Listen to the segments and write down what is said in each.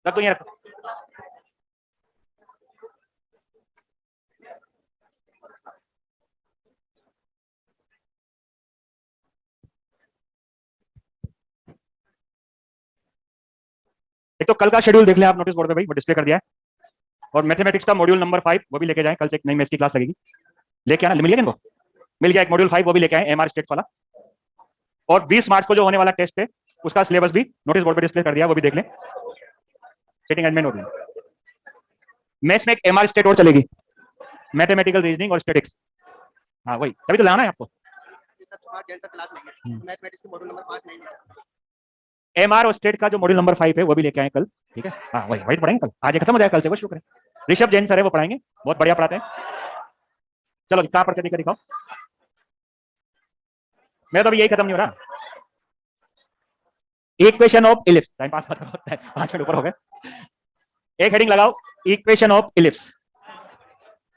रख दो, ये रखो। एक तो कल का शेड्यूल देख ले आप नोटिस बोर्ड पे भाई, वो डिस्प्ले कर दिया है। और मैथमेटिक्स का मॉड्यूल नंबर 5 वो भी लेके जाए, कल से एक नई मैथ्स की क्लास लगेगी। लेके आना, मिल गया इनको? मिल गया, एक मॉड्यूल 5 वो भी लेके आए, एमआर स्टेट वाला। और 20 मार्च को जो होने वाला टेस्ट है उसका सिलेबस भी नोटिस बोर्ड पे डिस्प्ले कर दिया, वो भी देख लें। सेटिंग एडमिन हो गई। मैथ्स में एक एमआर स्टेट और चलेगी, मैथमेटिकल रीजनिंग और स्टैटिक्स। हाँ वही, तभी तो लाना है आपको। एमआर और स्टेट का जो मॉड्यूल नंबर 5 है वो भी लेके आए कल, ठीक है। हाँ वही वही पढ़ाएंगे कल, आज खत्म हो जाएगा, कल से वो शुरू करें। ऋषभ जैन सर है वो पढ़ाएंगे, बहुत बढ़िया पढ़ाते हैं। चलो कहाँ पढ़ के दिखाओ। मैं तो अभी यही खत्म नहीं हो रहा। Equation of ellipse, time pass मत करो, 5 मिनट ऊपर हो गए। एक हेडिंग लगाओ, इक्वेशन ऑफ इलिप्स।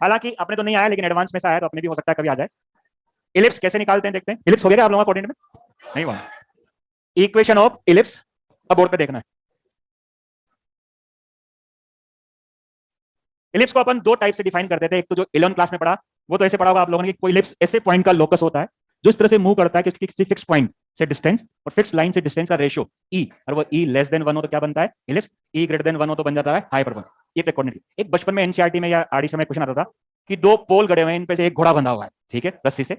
हालांकि अपने तो नहीं आया, लेकिन एडवांस में से आया, तो अपने भी हो सकता है कभी आ जाए। इलिप्स कैसे निकालते हैं देखते हैं। इलिप्स हो गया आप लोगों का कोऑर्डिनेट में? नहीं हुआ। इक्वेशन ऑफ इलिप्स अब बोर्ड पे देखना है। इलिप्स को अपन दो टाइप से डिफाइन करते थे। एक तो जो 11 क्लास में पढ़ा, वो तो ऐसे पढ़ा होगा आप लोगों ने कि कोई इलिप्स ऐसे पॉइंट का लोकस होता है जो इस तरह से मूव करता है कि किसी फिक्स पॉइंट से डिस्टेंस और फिक्स लाइन से डिस्टेंस का रेशियो ई, और वो ई लेस देन 1 हो तो क्या बनता है इलिप्स, ई ग्रेटर देन 1 हो तो बन जाता है हाइपरबोला। ये कोऑर्डिनेट। एक बचपन में एनसीईआरटी में या आरडी में क्वेश्चन आता था कि दो पोल गड़े हुए हैं, इन पे से एक घोड़ा बंधा हुआ है, ठीक है, रस्सी से।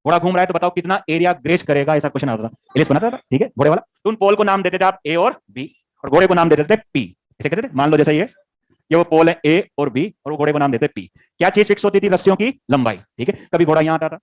घोड़ा घूम रहा है, तो बताओ कितना एरिया ग्रेस करेगा, ऐसा क्वेश्चन आता था। इलिप्स बनाता था, ठीक है, घोड़े वाला। तो उन पोल को नाम देते थे आप ए और बी, और घोड़े को नाम देते थे पी। ऐसे कहते थे, मान लो जैसा ये वो पोल है ए और बी, और वो घोड़े को नाम देते पी। क्या चीज फिक्स होती थी? रस्सियों की लंबाई, ठीक है। कभी घोड़ा यहां आता था,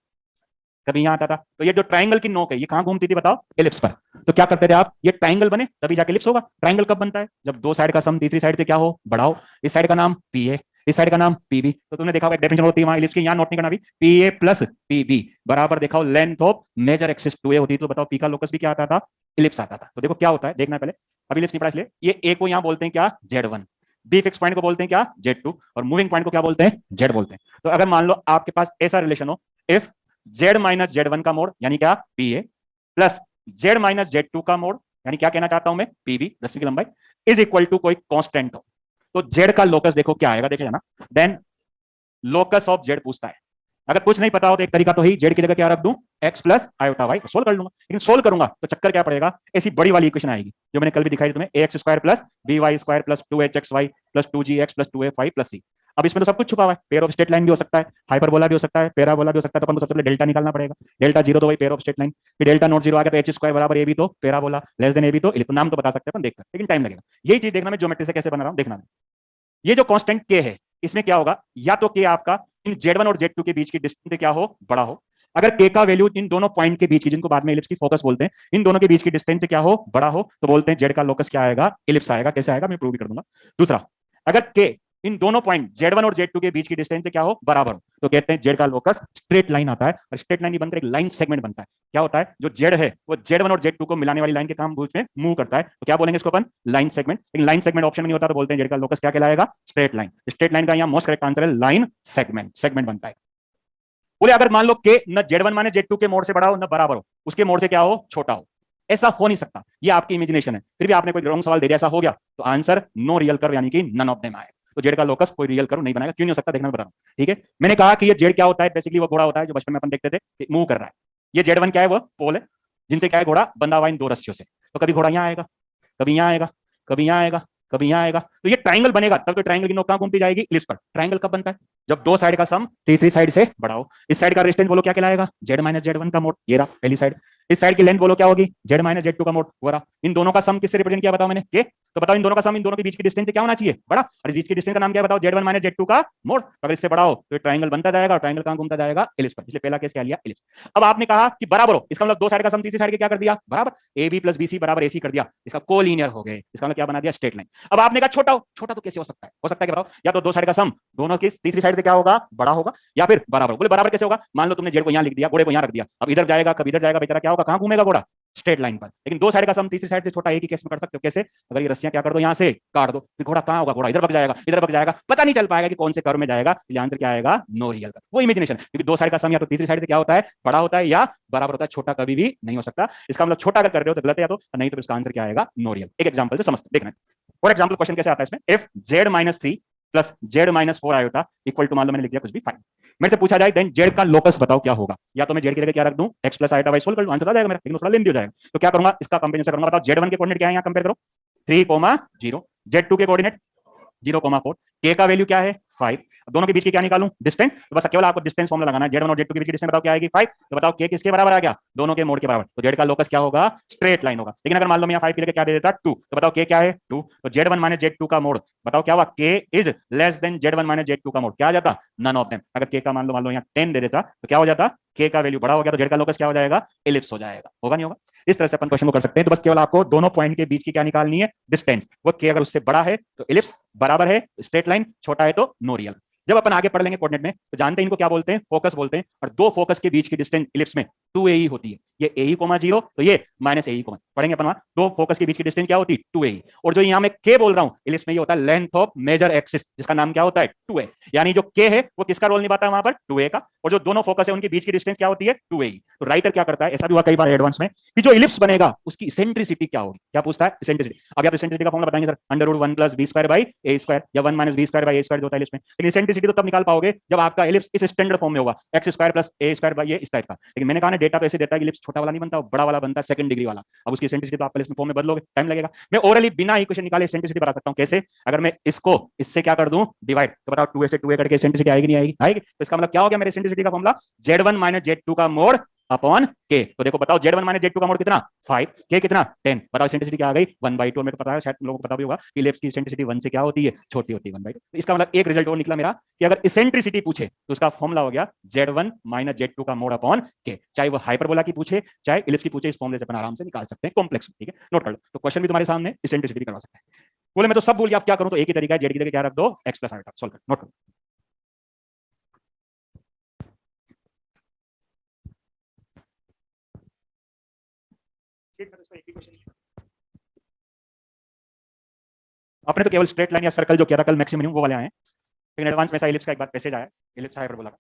कभी यहां आता था। तो ये जो ट्राइंगल की नोक है ये कहां घूमती थी बताओ? एलिप्स पर। तो क्या करते थे आप, ये ट्राइंगल बने तभी जाके एलिप्स होगा। ट्राइंगल कब बनता है? जब दो साइड का सम तीसरी साइड से क्या हो, बढ़ाओ। इस साइड का नाम पी ए, इस साइड का नाम पीबी। तो तुमने देखा होगा एक डेफिनेशन होती है वहां एलिप्स की, यहां नोट नहीं करना भी। पी ए प्लस पीबी बराबर दिखाओ length of major axis 2a होती है। तो बताओ पी का लोकस भी क्या आता था? इलिप्स आता था। तो देखो क्या होता है, देखना पहले। अभी इलिप्स नहीं पढ़ा इसलिए। ये ए को यहां बोलते हैं क्या? Z1। बी फिक्स पॉइंट को बोलते हैं क्या? Z2। और मूविंग पॉइंट को क्या बोलते हैं? Z बोलते हैं। तो अगर मान लो आपके पास ऐसा रिलेशन हो, इफ Z माइनस Z1 का मोड यानी क्या? P A plus Z minus Z2 का मोड यानी क्या कहना चाहता हूं मैं? पीबी, रस्सी की लंबाई, इज इक्वल टू कोई कांस्टेंट हो, तो Z का लोकस देखो क्या आएगा, देखे जाना। देन लोकस ऑफ Z पूछता है। अगर कुछ नहीं पता हो तो एक तरीका तो ही, Z की जगह क्या रख दूं? x plus iota y, solve कर लूंगा। लेकिन सोल्व करूंगा तो चक्कर क्या पड़ेगा? ऐसी बड़ी वाली इक्वेशन आएगी जो मैंने कल भी दिखाई तुम्हें, ax square plus by square plus 2hxy plus 2gx plus 2fy plus c। अब इसमें तो सब कुछ छुपा हुआ है। पेयर ऑफ स्ट्रेट लाइन भी हो सकता है, हाइपरबोला भी हो सकता है, पैराबोला भी हो सकता है। तो अपन को सबसे पहले डेल्टा निकालना पड़ेगा। डेल्टा जीरो तो वही पेयर ऑफ स्ट्रेट लाइन, फिर डेल्टा नॉट जीरो आ गया तो एच स्क्वायर बराबर ए बी, तो parabola less than a b, तो नाम तो बता सकते हैं अपन, देखकर, लेकिन टाइम लगेगा। यही चीज देखना मैं ज्योमेट्री से कैसे बना रहा हूं, देखना। ये जो कांस्टेंट के है इसमें क्या होगा, या तो के आपका इन Z1 और Z2 के बीच की डिस्टेंस से क्या हो, बड़ा हो। अगर के का वैल्यू इन दोनों पॉइंट के बीच की, जिनको बाद में इलिप्स की फोकस बोलते हैं, इन दोनों के बीच की डिस्टेंस से क्या हो, बड़ा हो, तो बोलते हैं जेड का लोकस क्या आएगा? इलिप्स आएगा। कैसे आएगा मैं प्रूव भी कर दूंगा। दूसरा, अगर के इन दोनों पॉइंट Z1 और Z2 के बीच की डिस्टेंस से क्या हो, बराबर हो, तो कहते हैं जेड का लोकस स्ट्रेट लाइन आता है। और स्ट्रेट लाइन बनकर एक लाइन सेगमेंट बनता है। क्या होता है, जो जेड है वो Z1 और Z2 को मिलाने वाली लाइन के काम बीच में मूव करता है, तो क्या बोलेंगे इसको अपन? Line segment. लेकिन लाइन सेगमेंट ऑप्शन में नहीं होता, तो बोलते हैं जेड का लोकस क्या कहलाएगा? Straight line. स्ट्रेट लाइन का यहाँ मोस्ट करेक्ट आंसर है लाइन सेगमेंट, सेगमेंट बनता है। बोले अगर मान लो के न Z1 माने Z2 के मोड से बड़ा हो न बराबर हो, उसके मोड से क्या हो, छोटा हो। ऐसा हो नहीं सकता, ये आपकी इमेजिनेशन है। फिर भी आपने कोई रॉन्ग सवाल दे दिया, ऐसा हो गया, तो आंसर नो रियल कर्व यानी कि नन ऑफ देम आए। तो जेड का लोकस कोई रियल कर्व नहीं बनाएगा। क्यों नहीं हो सकता देखना मैं बता रहा हूं, ठीक है। मैंने कहा कि ये जेड क्या होता है, बेसिकली वो घोड़ा होता है जो बचपन में अपन देखते थे मूव कर रहा है। ये Z1 क्या है, वो पोल है जिनसे क्या है, घोड़ा बंधा हुआ इन दो रस्सियों से। तो कभी घोड़ा यहां आएगा, कभी यहां आएगा, कभी यहां आएगा, कभी यहां आएगा। तो ये ट्राइंगल बनेगा तब, तो ट्राइंगल की नोक कहां घूमती जाएगी? इलिप्स पर। ट्राइंगल कब बनता है? जब दो साइड का सम तीसरी साइड से बढ़ाओ। इस साइड का डिस्टेंस बोलो क्या कहलाएगा? Z माइनस Z1 का मोड, ये रहा पहली साइड। इस साइड की लेंथ बोलो क्या होगी? Z माइनस Z2 का मोड, वो रहा। इन दोनों का सम किससे रिप्रेजेंट किया बताओ मैंने? के। तो बताओ इन दोनों का सम, इन दोनों के बीच की डिस्टेंस से क्या होना चाहिए? बड़ा। और बीच की डिस्टेंस का नाम क्या है बताओ? Z1 माइनस Z2 का मोड। अगर इससे बड़ा हो तो ट्राइंगल बनता जाएगा, और ट्राइंगल कहां घूमता जाएगा? इलिप्स पर। इसलिए पहला केस क्या लिया? इलिप्स। अब आपने कहा कि बराबर हो, इसका मतलब दो साइड का सम तीसरी साइड के क्या कर दिया? बराबर। A b plus b c बराबर AC कर दिया, इसका कोलिनियर हो गए। इसका मतलब क्या बना दिया? Straight line. अब आपने कहा छोटा हो, छोटा तो कैसे हो सकता है? हो सकता है कि बताओ, या तो दो साइड का सम दोनों की तीसरी साइड से क्या होगा? बड़ा होगा, या फिर बराबर। बोले बराबर कैसे होगा? मान लो तुमने जेड को यहां लिख दिया, घोड़े को यहां रख दिया, अब इधर जाएगा कभी इधर जाएगा, बेचारा क्या होगा, कहां घूमेगा घोड़ा? स्ट्रेट लाइन पर। लेकिन दो साइड का सम तीसरी साइड से छोटा, एक ही केस में कर सकते हो। कैसे? अगर ये रस्सियां क्या कर दो, यहां से काट दो, फिर घोड़ा कहां होगा? घोड़ा इधर भग जाएगा, इधर भग जाएगा, पता नहीं चल पाएगा कि कौन से कर्व में जाएगा। इसलिए आंसर क्या आएगा? No real curve. वो इमेजिनेशन, क्योंकि दो साइड का सम या तो तीसरी साइड से क्या होता है? बड़ा होता है या बराबर होता है, छोटा कभी भी नहीं हो सकता। इसका मतलब छोटा अगर कर रहे हो तो गलत है, या तो नहीं तो इसका आंसर क्या आएगा? No real. एक एग्जांपल से समझते देखना। फॉर एग्जाम्पल क्वेश्चन कैसे आता है इसमें, if z minus three plus z minus four iota equal to, मान लो मैंने लिख दिया कुछ भी फाइव, मेरे से पूछा जाए देन जेड का लोकस बताओ क्या होगा, या तो मैं जेड की जगह क्या रख दूं, x plus iota y solve कर लूं, आंसर आ जाएगा मेरा, लेकिन थोड़ा लेंथी हो जाएगा। तो क्या करूंगा, इसका कंपेरिजन करूंगा, बताओ जेड वन के कोऑर्डिनेट क्या है, यहाँ कंपेयर करो, 3,0, जेड टू के कोऑर्डिनेट 0,4, के का वैल्यू क्या है 5, दोनों के बीच की क्या निकालूं, डिस्टेंस, तो बस केवल आपको डिस्टेंस फॉर्मूला लगाना है, जेड वन और जेड टू के बीच की डिस्टेंस बताओ क्या आएगी 5, तो बताओ के किसके बराबर आ गया, दोनों के मोड के बराबर, तो जेड का लोकस क्या होगा, स्ट्रेट लाइन होगा। लेकिन अगर मान लो मैं 5 की जगह क्या दे देता 2, तो बताओ के क्या है 2, तो z one minus z two का मोड बताओ क्या हुआ, k is less than z one minus z two का मोड क्या आ जाता, नन ऑफ देम। अगर के का मान लो यहाँ 10 दे देता तो क्या हो जाता, के का वैल्यू बड़ा हो गया, तो जेड का लोकस क्या हो जाएगा, एलिप्स हो जाएगा, होगा नहीं होगा। इस तरह से अपन क्वेश्चन को कर सकते हैं। तो बस केवल आपको दोनों पॉइंट के बीच की क्या निकालनी है, डिस्टेंस, वो के अगर उससे बड़ा है तो एलिप्स, बराबर है स्ट्रेट लाइन, छोटा है तो नो रियल। जब अपन आगे पढ़ लेंगे कोऑर्डिनेट में तो जानते हैं इनको क्या बोलते हैं, फोकस बोलते हैं, और दो फोकस के बीच की डिस्टेंस इलिप्स में 2AE होती है, ये AE कोमा 0 तो ये माइनस AE कोमा, पढ़ेंगे अपन वहां, दो फोकस के बीच की डिस्टेंस क्या होती है 2AE, और जो यहाँ मैं के बोल रहा हूं इलिप्स में ये होता है लेंथ ऑफ मेजर एक्सिस, जिसका नाम क्या होता है 2A, यानी जो के है वो किसका रोल निभाता है वहां पर 2A का, और जो दोनों फोकस है उनके बीच की डिस्टेंस क्या होती है 2AE। तो राइटर क्या करता है, ऐसा भी हुआ कई बार एडवांस में, कि जो इलिप्स बनेगा उसकी इसेंट्रिसिटी क्या होगी, क्या पूछता है इसेंट्रिसिटी। अब आप इसेंट्रिसिटी का फॉर्मूला बताएंगे sir, under root 1 plus b square by a square, या 1 minus b square by a square जो होता है इलिप्स में, लेकिन इसेंट्रिसिटी तो तब निकाल पाओगे जब आपका इलिप्स इस स्टैंडर्ड फॉर्म में होगा, x square plus a square by a इस टाइप का। लेकिन मैंने कहा ना डेटा तो ऐसे देता है कि इलिप्स छोटा वाला नहीं बनता, बड़ा वाला बनता है, सेकंड डिग्री वाला। अब उसकी इसेंट्रिसिटी तो आप पहले इसमें फॉर्म में बदलोगे, टाइम लगेगा। मैं ओरली बिना इक्वेशन निकाले इसेंट्रिसिटी बता सकता हूं, कैसे, अगर मैं इसको इससे क्या कर दूं डिवाइड, तो बताओ 2A से 2A करके इसेंट्रिसिटी आएगी नहीं आएगी, आएगी। तो इसका मतलब क्या हो गया मेरे इसेंट्रिसिटी का फॉर्मूला, Z1 माइनस Z2 का मोड अपॉन के। तो देखो बताओ Z1 माइनस Z2 का मोड कितना 5, के कितना 10, बताओ इसेंट्रिसिटी क्या आ गई 1/2। मेरे को पता है, शायद तुम लोगों को पता भी होगा कि इलिप्स की इसेंट्रिसिटी 1 से क्या होती है, छोटी होती है 1/2। तो इसका मतलब एक रिजल्ट और निकला मेरा कि अगर इसेंट्रिसिटी पूछे तो उसका फॉर्मूला हो गया Z1 माइनस Z2 का मोड अपॉन के, चाहे वो हाइपरबोला की पूछे चाहे इलिप्स की पूछे, इस फॉर्मूले से अपन आराम से निकाल सकते हैं कॉम्प्लेक्स, ठीक है, नोट कर लो। तो क्वेश्चन भी तुम्हारे सामने इसेंट्रिसिटी भी करवा सकते हैं। बोले मैं तो सब भूल गया, आप क्या करूं, तो एक ही तरीका है, जेड की जगह क्या रख दो एक्स प्लस आयोटा, सॉल्व कर, नोट करो। आपने तो केवल स्ट्रेट लाइन या सर्कल जो किया था कल मैक्सिमम वो वाले आए हैं, लेकिन एडवांस में ऐसा इलिप्स का एक बार पैसेज आया, इलिप्स हाइपरबोला का।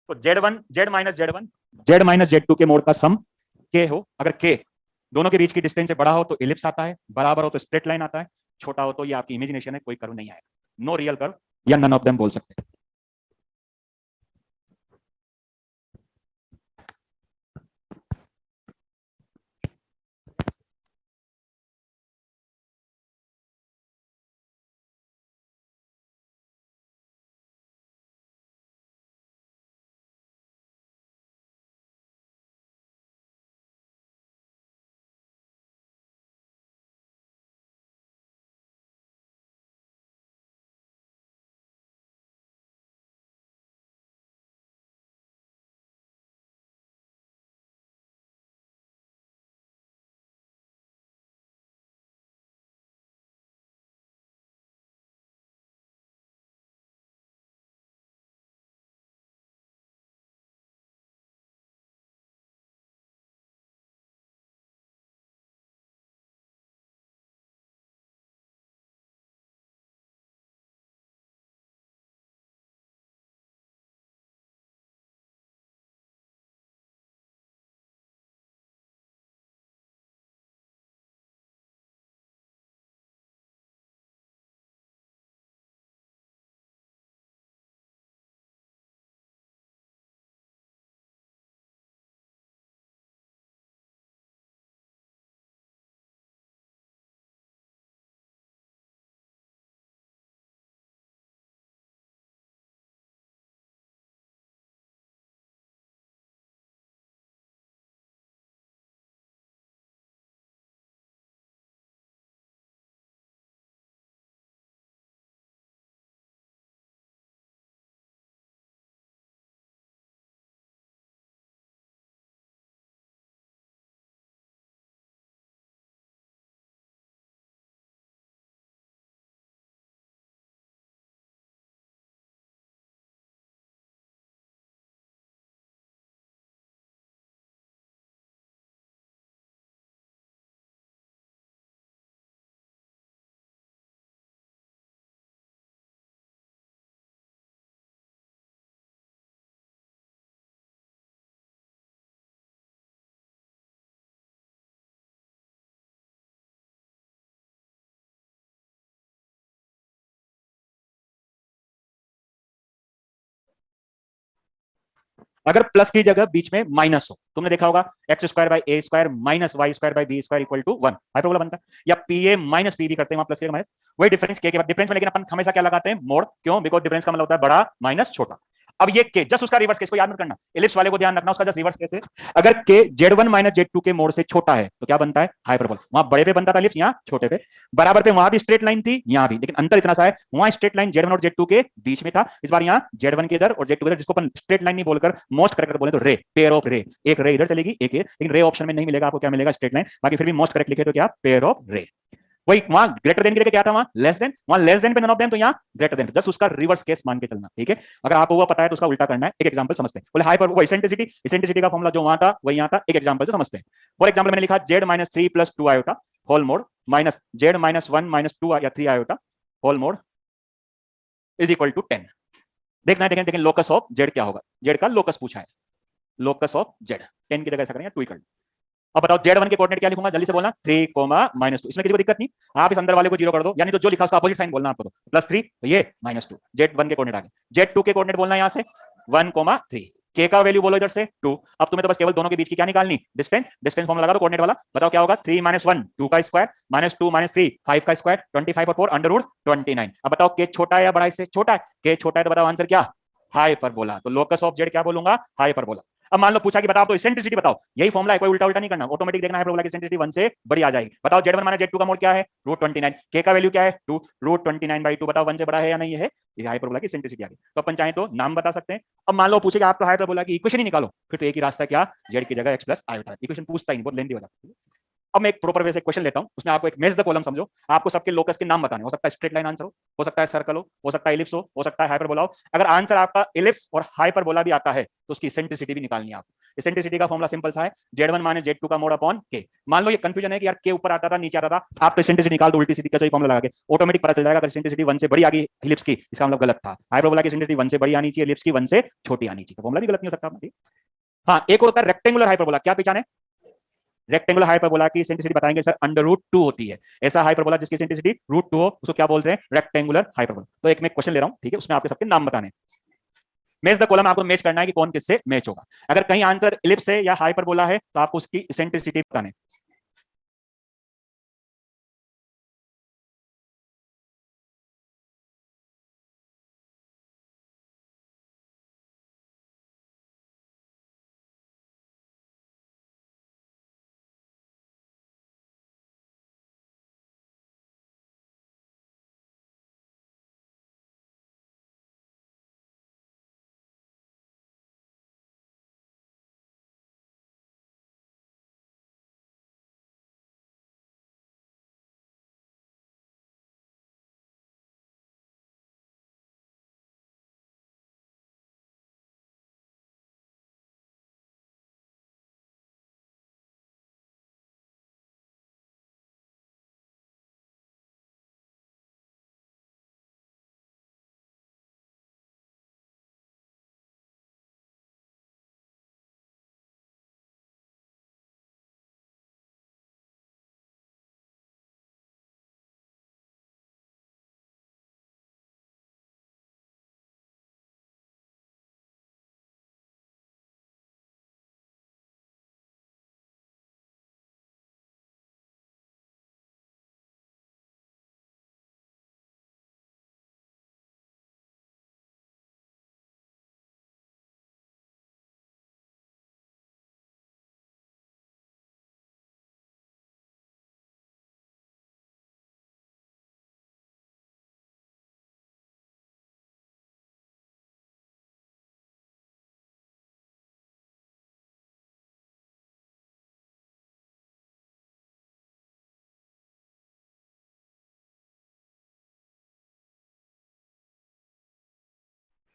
तो जेड माइनस जेड टू के मोड का सम के हो, अगर के दोनों के बीच की डिस्टेंस से बड़ा हो तो इलिप्स आता है, बराबर हो तो स्ट्रेट लाइन आता है, छोटा हो तो ये आपकी इमेजिनेशन है, कोई कर्व नहीं आएगा, नो रियल कर्व या नन ऑफ देम बोल सकते हैं। अगर प्लस की जगह बीच में माइनस हो, तुमने देखा होगा x square by a square minus y square by b square equal to 1, hyperbola बनता है। या p a minus p b करते हैं वहां प्लस के माइनस, वही डिफरेंस के बाद डिफरेंस में, लेकिन अपन हमेशा क्या लगाते हैं, मोड। क्यों? बिकॉज डिफरेंस का मतलब होता है बड़ा माइनस छोटा। अब ये के जस्ट उसका रिवर्स केस को याद मत करना, एलिप्स वाले को ध्यान रखना, उसका जस्ट रिवर्स केस है। अगर के Z1 माइनस Z2 के मोड से छोटा है तो क्या बनता है, हाइपरबोला। वहां बड़े पे बनता था एलिप्स, यहाँ छोटे पे। बराबर पे वहां भी स्ट्रेट लाइन थी, यहाँ भी, लेकिन अंतर इतना सा है, वहां स्ट्रेट लाइन Z1 और Z2 के बीच में था, इस बार यहाँ Z1 के इधर और Z2 के इधर, जिसको अपन स्ट्रेट लाइन नहीं बोलकर मोस्ट करेक्ट बोले तो रे, पेयर ऑफ रे। एक रे इधर चलेगी, एक लेकिन रे ऑप्शन में नहीं मिलेगा आपको, क्या मिलेगा, स्ट्रेट लाइन। बाकी फिर भी मोस्ट करेक्ट लिखे तो क्या, पेयर ऑफ रे। वही वहां ग्रेटर देन के लिए क्या था, वहां लेस देन, वहां लेस देन पे नन ऑफ देम, तो यहाँ ग्रेटर देन, जस्ट उसका रिवर्स केस मान के चलना, ठीक है। अगर आपको वो पता है तो उसका उल्टा करना है। एक एग्जांपल समझते हैं, बोले हाइपर वो इसेंट्रिसिटी, इसेंट्रिसिटी का फॉर्मूला जो वहां था वही यहाँ था, एक एग्जांपल से समझते हैं। फॉर एग्जांपल मैंने लिखा Z minus 3 plus 2 iota whole mod minus Z minus 1 minus 2 या 3 iota whole mod is equal to 10। देखना है, देखें देखें लोकस ऑफ Z क्या होगा, Z का लोकस पूछा है, लोकस ऑफ Z 10 की जगह ऐसा करेंगे 2 इक्वल। अब बताओ Z1 के कोऑर्डिनेट क्या लिखूंगा, जल्दी से बोलना, 3 माइनस 2। इसमें किसी को दिक्कत नहीं, आप इस अंदर वाले को जीरो कर दो, यानी तो जो लिखा उसका अपोजिट साइन बोलना आपको, तो प्लस 3 ये माइनस 2। Z1 के कोऑर्डिनेट आ गए, Z2 के कोऑर्डिनेट बोलना यहां से 1 3, के का वैल्यू बोलो इधर से 2। अब तुम्हें तो बस केवल दोनों के बीच की क्या निकालनी, डिस्टेंस, डिस्टेंस फॉर्मूला लगा दो कोऑर्डिनेट वाला। बताओ क्या होगा, 3 माइनस 1 2 का स्क्वायर माइनस 2 माइनस 3 5 का स्क्वायर 25 और 4 अंडर रूट 29। अब बताओ के छोटा है या बड़ा, इससे छोटा है, के छोटा है, तो बताओ आंसर क्या, हाइपरबोला। तो लोकस ऑफ Z क्या बोलूंगा, हाइपरबोला। अब मान लो पूछा कि बताओ तो इसेंट्रिसिटी बताओ, यही फॉर्मूला है, कोई उल्टा उल्टा नहीं करना, ऑटोमेटिक देखना है, हाइपरबोला की इसेंट्रिसिटी 1 से बड़ी आ जाएगी। बताओ Z1 माइनस Z2 का मोड क्या है, √29, के का वैल्यू क्या है 2, √29/2, बताओ 1 से बड़ा है या नहीं है, ये हाइपरबोला की इसेंट्रिसिटी आ गई। तो अपन चाहें तो नाम बता सकते हैं। अब मान लो पूछेगा आपको हाइपरबोला की इक्वेशन ही निकालो, फिर तो एक ही रास्ता क्या, Z की जगह x प्लस आयोटा, इक्वेशन पूछता ही नहीं, बहुत लेंदी हो जाती है। अब मैं एक प्रॉपर वे से क्वेश्चन लेता हूं, उसमें आपको एक मेज द कॉलम समझो, आपको सबके लोकस के नाम बताने, हो सकता है स्ट्रेट लाइन आंसर हो सकता है सर्कल हो सकता है इलिप्स हो सकता है हाइपरबोला हो। अगर आंसर आपका इलिप्स और हाइपरबोला भी आता है तो उसकी इसेंट्रिसिटी भी निकालनी है आपको। इसेंट्रिसिटी का फॉर्मूला सिंपल सा है, Z1 माइनस Z2 का मोड अपॉन के। मान लो ये कंफ्यूजन है कि यार के ऊपर आता था नीचे आता था, आप तो इसेंट्रिसिटी निकाल दो, उल्टी सीधी का फॉर्मूला लगा के ऑटोमेटिक पता चल जाएगा। अगर इसेंट्रिसिटी 1 से बड़ी आ गई इलिप्स की, इसका मतलब गलत था, हाइपरबोला की इसेंट्रिसिटी 1 से बड़ी आनी चाहिए, इलिप्स की 1 से छोटी आनी चाहिए, फॉर्मूला भी गलत नहीं हो सकता। हाँ, एक होता है रेक्टेंगुलर हाइपरबोला, क्या पहचान है, रेक्टेंगुलर हाइपरबोला की इसेंट्रिसिटी बताएंगे सर √2 होती है। ऐसा हाइपरबोला जिसकी इसेंट्रिसिटी √2 हो उसको क्या बोलते हैं, रेक्टेंगुलर हाइपरबोला। तो एक मैं क्वेश्चन ले रहा हूं, ठीक है, उसमें आपके सबके नाम बताने, मैच द कॉलम, आपको मैच करना है कि कौन किससे मैच होगा। अगर कहीं आंसर इलिप्स है या हाइपरबोला है तो आपको उसकी इसेंट्रिसिटी बताने।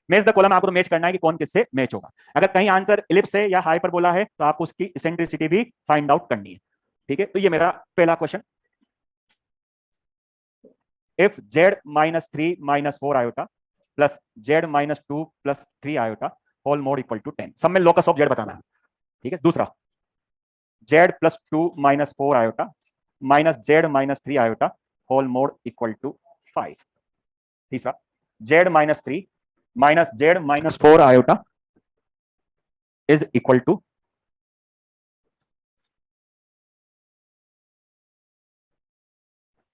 मैच द कॉलम, आपको मैच करना है कि कौन किससे मैच होगा। अगर कहीं आंसर इलिप्स है या हाइपरबोला है तो आपको उसकी इसेंट्रिसिटी भी फाइंड आउट करनी है, ठीक है। तो ये मेरा पहला question, if Z minus 3 minus 4 iota plus Z minus 2 plus 3 iota whole mod equal to 10, सब में लोकस ऑफ Z बताना है, ठीक है। दूसरा, Z plus 2 minus 4 iota minus Z minus 3 iota whole mod equal to 5। तीसरा, Z minus 3 minus Z minus 4 iota is equal to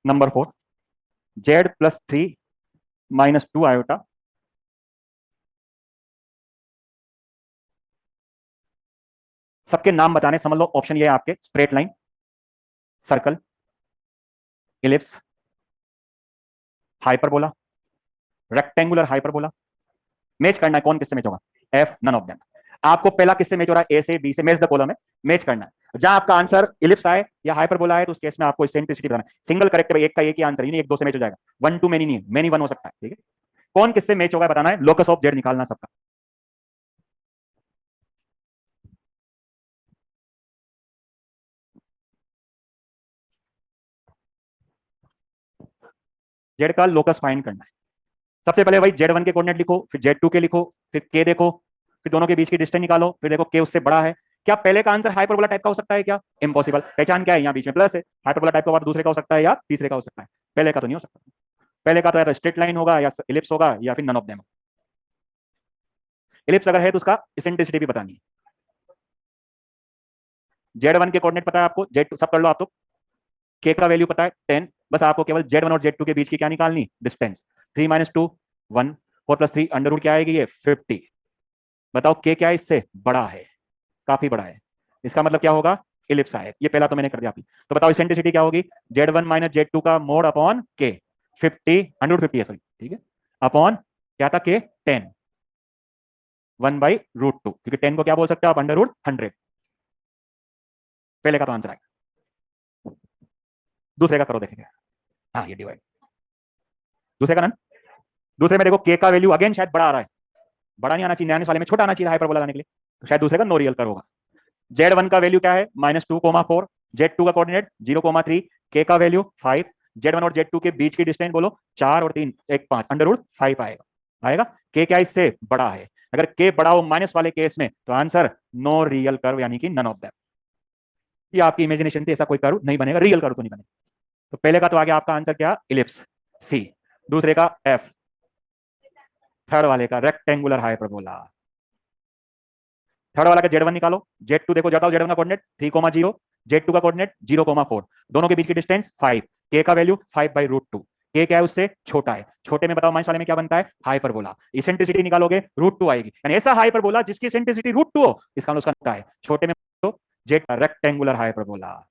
number 4 z+3 -2 iota सबके नाम बताने, समझ लो ऑप्शन ये है आपके, straight line, circle, ellipse, hyperbola, rectangular hyperbola. Match करना है कौन किससे मैच होगा, एफ नन ऑफ देम। आपको पहला किससे मैच हो रहा है, ए से बी से, मैच द कॉलम है, मैच करना है। जहां आपका आंसर इलिप्स आए या हाइपरबोला आए तो उस केस में आपको इसेंट्रिसिटी बताना है। सिंगल करेक्ट है, एक का एक ही आंसर, एक दो से मैच हो जाएगा, वन टू मेनी नहीं, मेनी वन हो सकता है, ठीक है। कौन किससे मैच होगा बताना है, लोकस ऑफ जेड निकालना सबका। जेड का लोकस फाइंड करना है। सबसे पहले भाई जेड वन के कोऑर्डिनेट लिखो, फिर जेड टू के लिखो, फिर के देखो, फिर दोनों के बीच की डिस्टेंस निकालो, फिर देखो के उससे बड़ा है। क्या पहले का आंसर हाइपरबोला टाइप का हो सकता है क्या, इम्पॉसिबल। पहचान क्या है, यहाँ बीच में प्लस है, हाइपरबोला टाइप का बाद दूसरे का हो सकता है या तीसरे का हो सकता है, पहले का तो नहीं हो सकता। पहले का तो या तो स्ट्रेट लाइन होगा या इलिप्स होगा या फिर नन ऑफ देम। इलिप्स अगर है तो उसका इसेंट्रिसिटी भी बतानी है। जेड वन के कोऑर्डिनेट पता है आपको, जेड टू सब कर लो आप तो, के का वैल्यू पता है 10, बस आपको केवल जेड वन और जेड टू के बीच की क्या निकालनी, डिस्टेंस। 3 - 2 1, 4 + 3 अंडर रूट क्या आएगी, ये 50। बताओ के क्या है, इससे बड़ा है, काफी बड़ा है, इसका मतलब क्या होगा, इलिप्स आए। ये पहला तो मैंने कर दिया आपकी। तो बताओ इसेंट्रिसिटी क्या होगी, z1 - z2 का मोड अपॉन के, 50 अंडर रूट 50 है, सॉरी ठीक है, अपॉन क्या था के 10, 1/√2, क्योंकि 10 को क्या बोल सकते हो आप, अंडर रूट 100। पहले का तो आंसर आएगा। दूसरे का करो देखेंगे, हाँ ये डिवाइड, दूसरे का नन। दूसरे में देखो के का वैल्यू अगेन शायद बड़ा आ रहा है, बड़ा नहीं आना चाहिए, नया वाले में छोटा आना चाहिए हाइपरबोला लाने के लिए, तो शायद दूसरे का नो रियल कर होगा। z1 का वैल्यू क्या है, -2,4, z2 का कोऑर्डिनेट 0,3, के का वैल्यू 5, z1 और z2 के बीच की डिस्टेंस बोलो 4 और 3 1 5 अंडर रूट 5 आएगा। आएगा के क्या इससे बड़ा है, अगर के बड़ा हो माइनस वाले केस में तो आंसर नो रियल कर्व, यानी कि नन ऑफ दैम। ये आपकी इमेजिनेशन थी, ऐसा कोई कर्व नहीं बनेगा, रियल कर्व तो नहीं बनेगा। तो पहले का तो आ गया आपका आंसर क्या, इलिप्स सी। दूसरे का एफ, थर्ड वाले का रेक्टेंगुलर हाइपरबोला। थर्ड वाला का z1 निकालो, z2 देखो जाता हो, z1 का कोऑर्डिनेट 3,0, z2 का कोऑर्डिनेट 0,4, दोनों के बीच की डिस्टेंस 5, के का वैल्यू 5/√2, के क्या है उससे छोटा है, छोटे में बताओ माइनस वाले में क्या बनता है, हाइपरबोला। इसेंट्रिसिटी निकालोगे √2 आएगी, यानी ऐसा हाइपरबोला जिसकी इसेंट्रिसिटी √2 हो, इसका मतलब उसका है, छोटे में तो जेड रेक्टेंगुलर हाइपरबोला।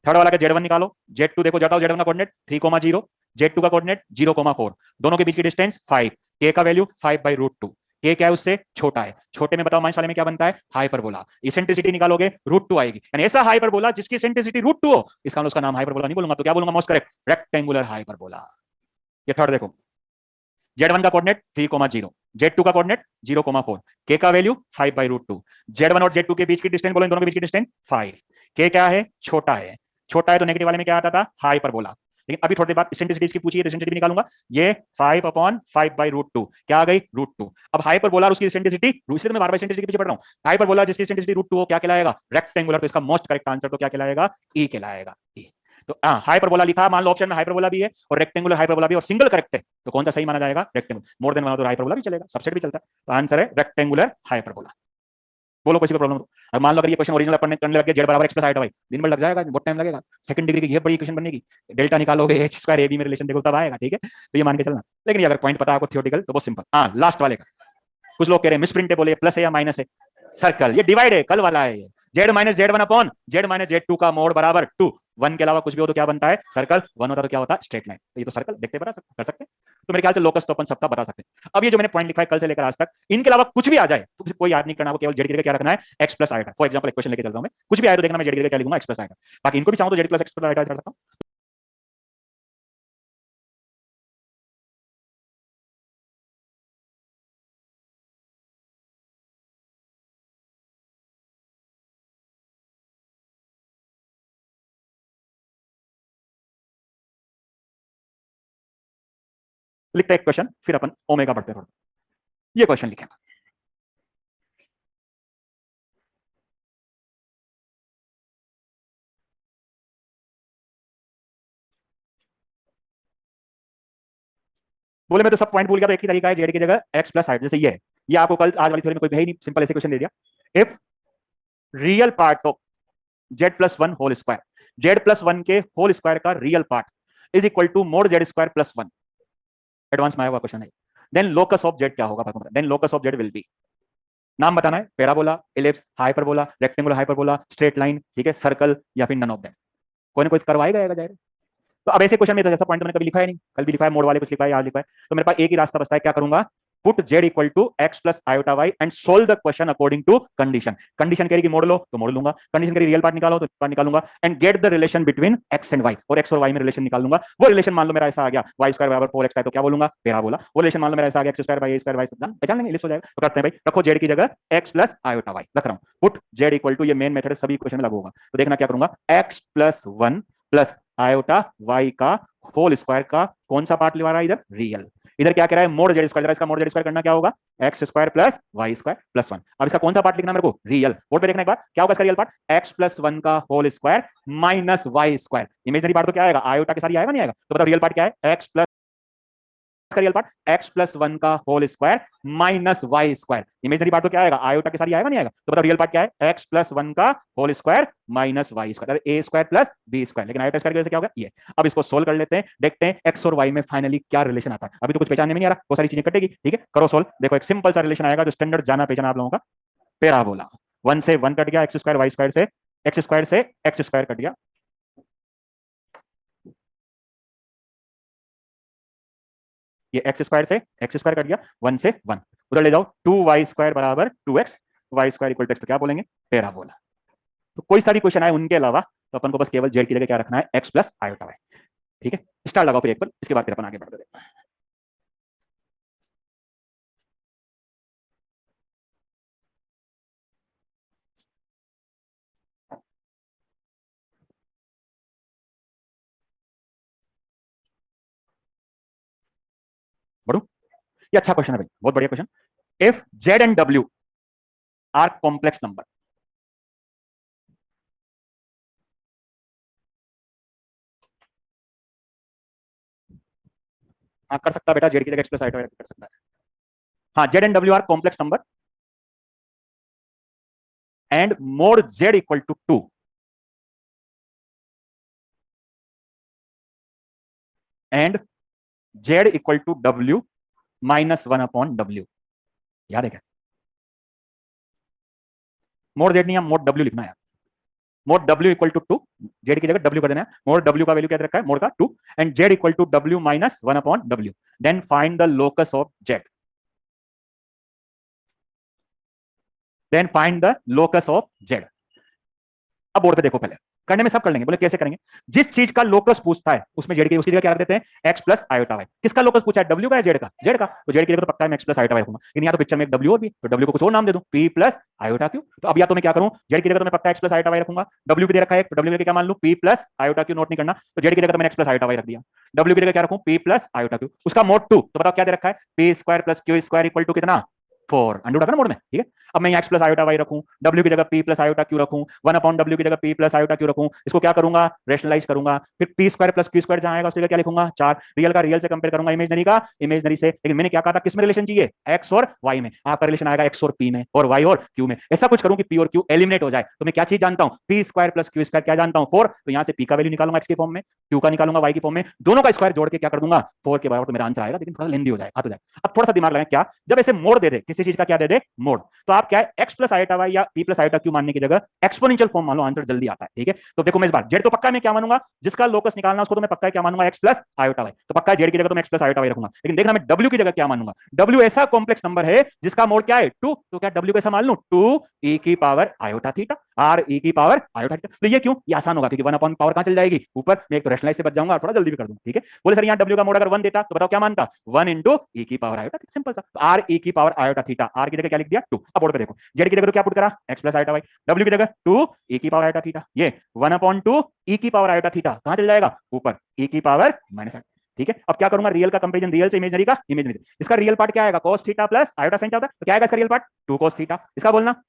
थर्ड वाला का z1 निकालो, z2 देखो जाता हो, z1 का कोऑर्डिनेट 3,0, z2 का कोऑर्डिनेट 0,4, दोनों के बीच की डिस्टेंस 5, के का वैल्यू 5/√2, के क्या है उससे छोटा है, छोटे में बताओ माइनस वाले में क्या बनता है, हाइपरबोला। इसेंट्रिसिटी निकालोगे √2 आएगी, यानी ऐसा हाइपरबोला जिसकी इसेंट्रिसिटी √2 हो, इसका मतलब उसका नाम हाइपरबोला नहीं बोलूंगा तो क्या बोलूंगा, मोस्ट करेक्ट रेक्टेंगुलर हाइपरबोला। ये थर्ड देखो, z1 का कोऑर्डिनेट 3,0, z2 का कोऑर्डिनेट 0,4, के का वैल्यू 5/√2, z1 और z2 के बीच की डिस्टेंस बोलो, इन दोनों के बीच की डिस्टेंस 5, के क्या है, छोटा है, छोटा है तो नेगेटिव वाले में क्या आता था, हाइपरबोला। लेकिन अभी थोड़ी देर बाद इसेंट्रिसिटी की पूछी है, इसेंट्रिसिटी निकालूंगा, ये 5/5/√2 क्या आ गई, √2। अब हाइपरबोला और उसकी इसेंट्रिसिटी, इसलिए मैं बार बार इसेंट्रिसिटी के पीछे पड़ रहा हूं, हाइपरबोला जिसकी इसेंट्रिसिटी √2 हो क्या कहलाएगा, रेक्टेंगुलर। तो इसका मोस्ट करेक्ट आंसर तो क्या कहलाएगा, ई कहलाएगा, ई। तो हाइपरबोला लिखा, मान लो ऑप्शन में हाइपरबोला भी है और रेक्टेंगुलर हाइपरबोला भी, और सिंगल करेक्ट है, तो कौन सा सही माना जाएगा, रेक्टेंगुलर। मोर देन वन तो हाइपरबोला भी चलेगा, सबसेट भी चलता है, तो आंसर है रेक्टेंगुलर हाइपरबोला। बोलो किसी को प्रॉब्लम हो। अब मान लो अगर ये क्वेश्चन ओरिजिनल पढ़ने करने लग गए, जेड बराबर एक्स प्लस हाइट भाई, दिन भर लग जाएगा, बहुत टाइम लगेगा, सेकंड डिग्री की ये बड़ी इक्वेशन बनेगी, डेल्टा निकालोगे एच स्क्वायर ए बी में रिलेशन देखो तब आएगा, ठीक है, तो ये मान के चलना। लेकिन ये अगर पॉइंट पता है आपको थियोरेटिकल तो बहुत सिंपल। हाँ लास्ट वाले का कुछ लोग कह रहे हैं मिसप्रिंट है, बोले प्लस है या माइनस है, सर्कल, ये डिवाइड है, कल वाला है ये, z - z1 upon z - z2 का मोड बराबर 2, वन के अलावा कुछ भी हो तो क्या बनता है सर्कल, वन होता तो क्या होता है स्ट्रेट लाइन। ये तो सर्कल देखते बता कर सकते हैं। तो मेरे ख्याल से लोकस तो अपन सबका बता सकते हैं। अब ये जो मैंने पॉइंट लिखा है कल से लेकर आज तक, इनके अलावा कुछ भी आ जाए तो कोई याद नहीं करना, वो केवल जेड की जगह क्या रखना है एक्स प्लस आएगा। फॉर एग्जांपल एक क्वेश्चन लेके चल रहा हूं मैं, कुछ भी आए तो देखना मैं जेड की जगह क्या लिखूंगा एक्स प्लस आएगा। बाकी इनको भी चाहूं तो जेड प्लस एक्स प्लस आएगा कर सकता हूं। लिखते हैं एक क्वेश्चन, फिर अपन ओमेगा बढ़ते हैं। ये क्वेश्चन लिखें, बोले मैं तो सब पॉइंट भूल गया, तो एक ही तरीका है जेड की जगह एक्स प्लस हाइट, जैसे ये है। ये आपको कल आज वाली थ्योरी में कोई है ही नहीं, सिंपल ऐसे क्वेश्चन दे दिया। If real part of z plus one whole square, z plus one के होल स्क्वायर का real part is equal to mod z square plus one, advance में आया हुआ क्वेश्चन है। देन लोकस ऑफ जेड क्या होगा, then locus of z will be, नाम बताना है, parabola, ellipse, hyperbola, rectangular hyperbola, straight line, ठीक है, सर्कल, या फिर नन ऑफ देम। कोई ना कोई करवाएगा जाएगा। तो अब ऐसे क्वेश्चन में तो जैसा पॉइंट तो मैंने कभी लिखा है नहीं, कल भी लिखा है मोड वाले कुछ लिखा है, आज लिखा है। तो मेरे पास एक ही रास्ता बचता है, क्या करूंगा, put z equal to x plus iota y and solve the question according to condition. Condition कह रही कि मोड़ लो तो मोड़ लूंगा, कंडीशन कह रही रियल पार्ट निकालो तो पार्ट निकालूंगा, and get the relation between x and y, और एक्स और वाई में रिलेशन निकाल लूंगा। वो रिलेशन मान लो मेरा ऐसा आ गया वाई स्क्वायर बराबर 4x का, तो क्या बोलूंगा पैराबोला। वो रिलेशन मान लो मेरा ऐसा आ गया x square by a square y, पहचान लेंगे, इलिप्स हो जाएगा। तो करते हैं भाई, रखो जेड की जगह एक्स प्लस आयोटा वाई, रख रहा हूं, पुट जेड इक्वल टू, ये मेन मेथड है सभी इक्वेशन में लागू होगा। तो देखना क्या करूंगा, x plus one plus iota y का होल स्क्वायर का कौन सा पार्ट लिवा रहा है इधर, रियल। इधर क्या कह रहा है मोड जेड स्क्वायर, इसका मोड जेड स्क्वायर करना क्या होगा, x square plus y square plus one. अब इसका कौन सा पार्ट लिखना मेरे को, रियल। बोर्ड पे देखना एक बार क्या होगा इसका real part, x plus one का whole square minus y square. Imaginary part तो क्या आएगा, आयोटा के साथ आएगा नहीं आएगा, तो बताओ रियल पार्ट क्या है, एक्स प्लस का real part x plus one का whole square minus y square. Imaginary part तो क्या आएगा, आयोटा के साथ आएगा नहीं आएगा, तो बताओ रियल पार्ट क्या है, एक्स प्लस वन का whole square minus y square, a square plus b square. लेकिन आयोटा स्क्वायर की वजह से क्या होगा ये। अब इसको सोल्व कर लेते हैं, देखते हैं एक्स और वाई में फाइनली क्या रिलेशन आता है। अभी तो कुछ पहचानने में नहीं आ रहा, बहुत सारी चीजें कटेगी, ठीक है, करो सोल्व। देखो एक सिंपल सा रिलेशन आएगा जो स्टैंडर्ड जाना पहचाना आप लोगों का, पैराबोला। वन से वन कट गया, एक्स स्क्वायर वाई स्क्वायर से एक्स स्क्वायर से एक्स स्क्वायर कट गया, ये एक्स स्क्वायर से एक्स स्क्वायर कट गया, वन से वन, उधर ले जाओ, टू वाई स्क्वायर बराबर two x, y square equal to x, तो क्या बोलेंगे पैराबोला। तो कोई सा भी क्वेश्चन आए उनके अलावा तो अपन को बस केवल जेड की जगह क्या रखना है, एक्स प्लस आयोटा वाई, ठीक है। स्टार लगाओ फिर एक बार, इसके बाद फिर अपन आगे बढ़ते हैं। बढ़ू, ये अच्छा क्वेश्चन है भाई, बहुत बढ़िया question. If Z and W R complex number, हाँ कर सकता है बेटा, जेड की जगह एक्स प्लस आयोटा वाई कर सकता है। हाँ, Z and W R complex number and mode Z equal to to, and Z equal to W minus one upon W, याद है क्या, मोड जेड नहीं, मोड डब्ल्यू लिखना है, mode W equal to to, Z की जगह W कर देना है, मोड डब्ल्यू का वैल्यू क्या रखा है मोड का to, and Z equal to W minus one upon W, then find the locus of Z, then find the locus of Z. अब बोर्ड पे देखो, पहले करने में सब कर लेंगे, बोले कैसे करेंगे, जिस चीज का लोकस पूछता है उसमें जेड की उसकी जगह क्या रख देते हैं एक्स प्लस आयोटा वाई। किसका लोकस पूछा है, डब्ल्यू का या जेड का, जेड का, तो जेड की जगह तो पक्का है मैं एक्स प्लस आयोटा वाई रखूंगा, लेकिन यहाँ तो पिक्चर में एक डब्ल्यू और भी, तो डब्ल्यू को कुछ और नाम दे दूं, पी प्लस आयोटा क्यू। तो अब या तो मैं क्या करूं, जेड की जगह तो मैं पक्का एक्स प्लस आयोटा वाई रखूंगा, डब्ल्यू की दे रखा है, तो डब्ल्यू की क्या मान लूं, P plus iota Q, note नहीं करना, तो जेड की जगह तो मैंने एक्स प्लस आयोटा वाई रख दिया, डब्ल्यू की जगह क्या रखूं, पी प्लस आयोटा क्यू, उसका मोड टू, तो बताओ क्या दे रखा है, p square plus q square equal to कितना, फोर, अंडर था ना मोड में, ठीक है। अब मैं एक्स प्लस आयोटा वाई रखूं, डब्ल्यू की जगह पी प्लस आयोटा क्यू रखूं, वन अपॉन डब्ल्यू की जगह पी प्लस आयोटा क्यू रखूं, इसको क्या करूंगा, रेशनलाइज करूंगा, फिर P square plus q square जहां आएगा उसकी जगह क्या लिखूंगा, चार, रियल का रियल से कंपेयर करूंगा, इमेजनरी का इमेजनरी से। लेकिन मैंने क्या कहा था, किसमें रिलेशन चाहिए, एक्स और वाई में, आपका रिलेशन आएगा एक्स और पी में और वाई और क्यू में। ऐसा कुछ करूं कि पी और क्यू एलिमिनेट हो जाए, तो मैं क्या चीज जानता हूं, P square plus q square क्या जानता हूं, फोर, तो यहां से पी का वैल्यू निकालूंगा एक्स के फॉर्म में, क्यू का निकालूंगा वाई की फॉर्म में, दोनों का स्क्वायर जोड़ के क्या कर दूंगा, फोर के बराबर, तो मेरा आंसर आएगा, लेकिन थोड़ा लेंदी हो जाएगा, हाथ हो जाएगा। अब थोड़ा सा दिमाग लगाएं, क्या जब ऐसे मोड़ दे दे, किसी चीज का क्या दे दे, मोड़, तो आप आप क्या है एक्स प्लस आयोटा वाई या पी प्लस आयोटा क्यू मानने की जगह एक्सपोनेंशियल फॉर्म मान लो, आंसर जल्दी आता है। ठीक है, तो देखो मैं इस बार जेड तो पक्का मैं क्या मानूंगा, जिसका लोकस निकालना उसको तो मैं पक्का क्या मानूंगा, एक्स प्लस आयोटा वाई। तो पक्का जेड की जगह तो मैं एक्स प्लस आयोटा वाई रखूंगा, लेकिन देखना मैं डब्ल्यू की जगह क्या मानूंगा। डब्ल्यू ऐसा कॉम्प्लेक्स नंबर है जिसका मोड क्या है 2, तो क्या डब्ल्यू कैसा मान लूं 2 ई की power iota theta R E की पावर आयोटा थीटा। तो ये क्यों, ये आसान होगा क्योंकि 1 अपॉन पावर कहां चल जाएगी ऊपर, मैं एक तो रैशनलाइज से बच जाऊंगा और थोड़ा जल्दी भी कर दूंगा। ठीक है, बोले सर यहाँ डब्ल्यू का मोड अगर 1 देता तो बताओ क्या मानता, 1 इंटू ई की पावर आयोटा, सिंपल सा। आर ई की पावर आयोटा थीटा, आर की जगह क्या लिख दिया 2। अब बोर्ड पे देखो जेड की जगह तो क्या पुट करा एक्स प्लस आयोटा वाई, डब्ल्यू की जगह 2 ई की पावर आयोटा थीटा, ये 1 अपॉन 2 ई की पावर आयोटा थीटा कहां चल जाएगा ऊपर ई की पावर माइनस आयोटा। ठीक है, अब क्या करूंगा रियल का कंपैरिजन रियल से इमेजनरी का इमेजनरी, इसका रियल पार्ट क्या आएगा cos theta plus iota sin theta, तो क्या आएगा इसका रियल पार्ट 2 cos थीटा, इसका बोलना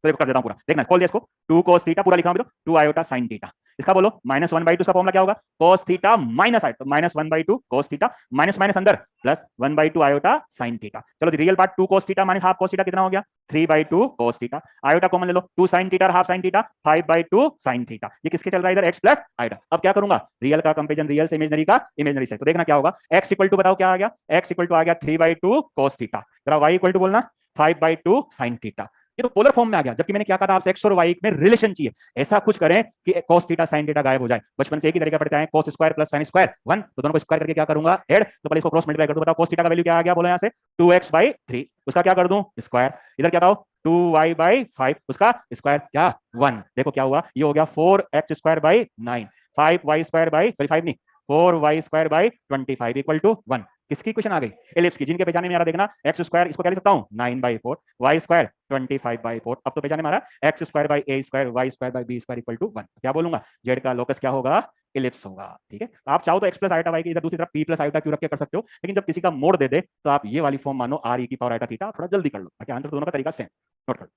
तो देखो कर देता हूं पूरा, देखना खोल दिया इसको 2 cos थीटा पूरा लिखा हूं 2 आयोटा sin थीटा, इसका बोलो -1/2 इसका फॉर्मूला क्या होगा cos theta minus iota -1/2 cos theta minus minus अंदर प्लस 1/2 आयोटा sin थीटा। चलो जी real part 2 cos theta minus half cos theta कितना हो गया 3/2 cos थीटा, आयोटा कॉमन ले लो 2 sin थीटा और half sin theta 5/2 sin theta, ये किसके चल रहा है इधर x प्लस आयोटा। अब क्या करूंगा रियल का कंपैरिजन रियल से इमेजनरी का इमेजनरी से, तो देखना क्या होगा x इक्वल टू बताओ क्या आ गया, x इक्वल टू आ गया 3/2 cos थीटा, जरा y इक्वल टू बोलना 5/2 sin थीटा। ये तो पोलर फॉर्म में आ गया, जबकि मैंने क्या कहा था आपसे एक्स और वाई में रिलेशन चाहिए, ऐसा कुछ करें कि cos थीटा sin थीटा गायब हो जाए। बचपन से एक ही तरीका पढ़ते हैं cos square plus sin square 1, तो दोनों को स्क्वायर करके क्या करूंगा ऐड, तो पहले इसको क्रॉस मल्टीप्लाई कर दो, बताओ cos थीटा का वैल्यू क्या आ गया बोलो यहाँ से 2x/3, उसका क्या कर दूं स्क्वायर, इधर क्या था 2y/5 उसका स्क्वायर क्या 1, देखो क्या हुआ ये हो गया 4x² 9 5y² 4y² 25 1, किसकी इक्वेशन आ गई एलिप्स की, जिनके पहचाने में आ रहा देखना x² इसको क्या लिख सकता हूं 9/4 y² 25/4, अब तो पहचाने में आ रहा x² a² y² b² 1, क्या बोलूंगा जेड का लोकस क्या होगा एलिप्स होगा। ठीक है, आप चाहो तो x प्लस आयोटा वाई की इधर दूसरी तरफ p प्लस आयोटा क्यू रख के कर सकते हो, लेकिन जब किसी का मोड दे दे तो आप ये वाली फॉर्म मानो r e की पावर आयोटा थीटा, थोड़ा जल्दी कर लो ताकि आंसर दोनों का तरीका सेम नोट कर लो।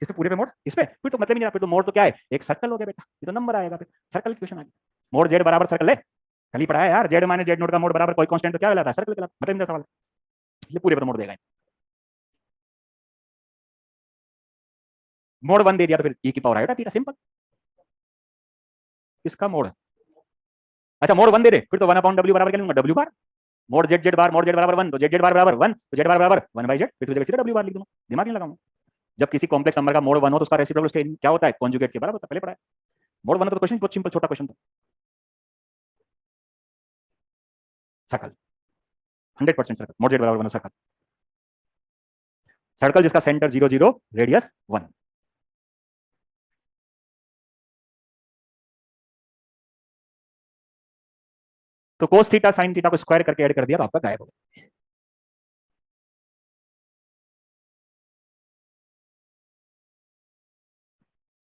किस पे पूरे पे मोड, इस पे फिर तो मतलब ही नहीं, फिर तो मोड तो क्या है एक सर्कल हो गया बेटा, ये तो नंबर आएगा फिर सर्कल की क्वेश्चन आ गई, मोड जेड बराबर सर्कल है कल ही पढ़ा है यार, जेड माइनस जेड नोट का मोड बराबर कोई कांस्टेंट तो क्या कहलाता है सर्कल कहलाता है, मतलब मेरा सवाल ये पूरे पे तो मोड देगा, मोड 1 दे दिया तो फिर e की पावर आयोटा थीटा सिंपल, इसका मोड अच्छा मोड 1 दे दे फिर तो 1/w बराबर क्या लूंगा w बार, मोड जेड जेड बार मोड जेड बराबर 1 तो जेड जेड बार बराबर 1 तो जेड बार बराबर 1/z, फिर तो सीधे w बार लिख दूंगा, दिमाग नहीं लगाऊंगा। जब किसी कॉम्प्लेक्स नंबर का मोड 1 हो तो उसका रेसिप्रोकल उसके क्या होता है कॉन्जुगेट के बराबर, पहले पढ़ा है। मोड 1 तो क्वेश्चन बहुत सिंपल छोटा क्वेश्चन था, सर्कल 100% सर्कल, मोड जेड बराबर 1 सर्कल, सर्कल जिसका सेंटर 0 0 रेडियस 1, तो cos थीटा sin थीटा को स्क्वायर करके ऐड कर दिया तो आपका गायब हो गया।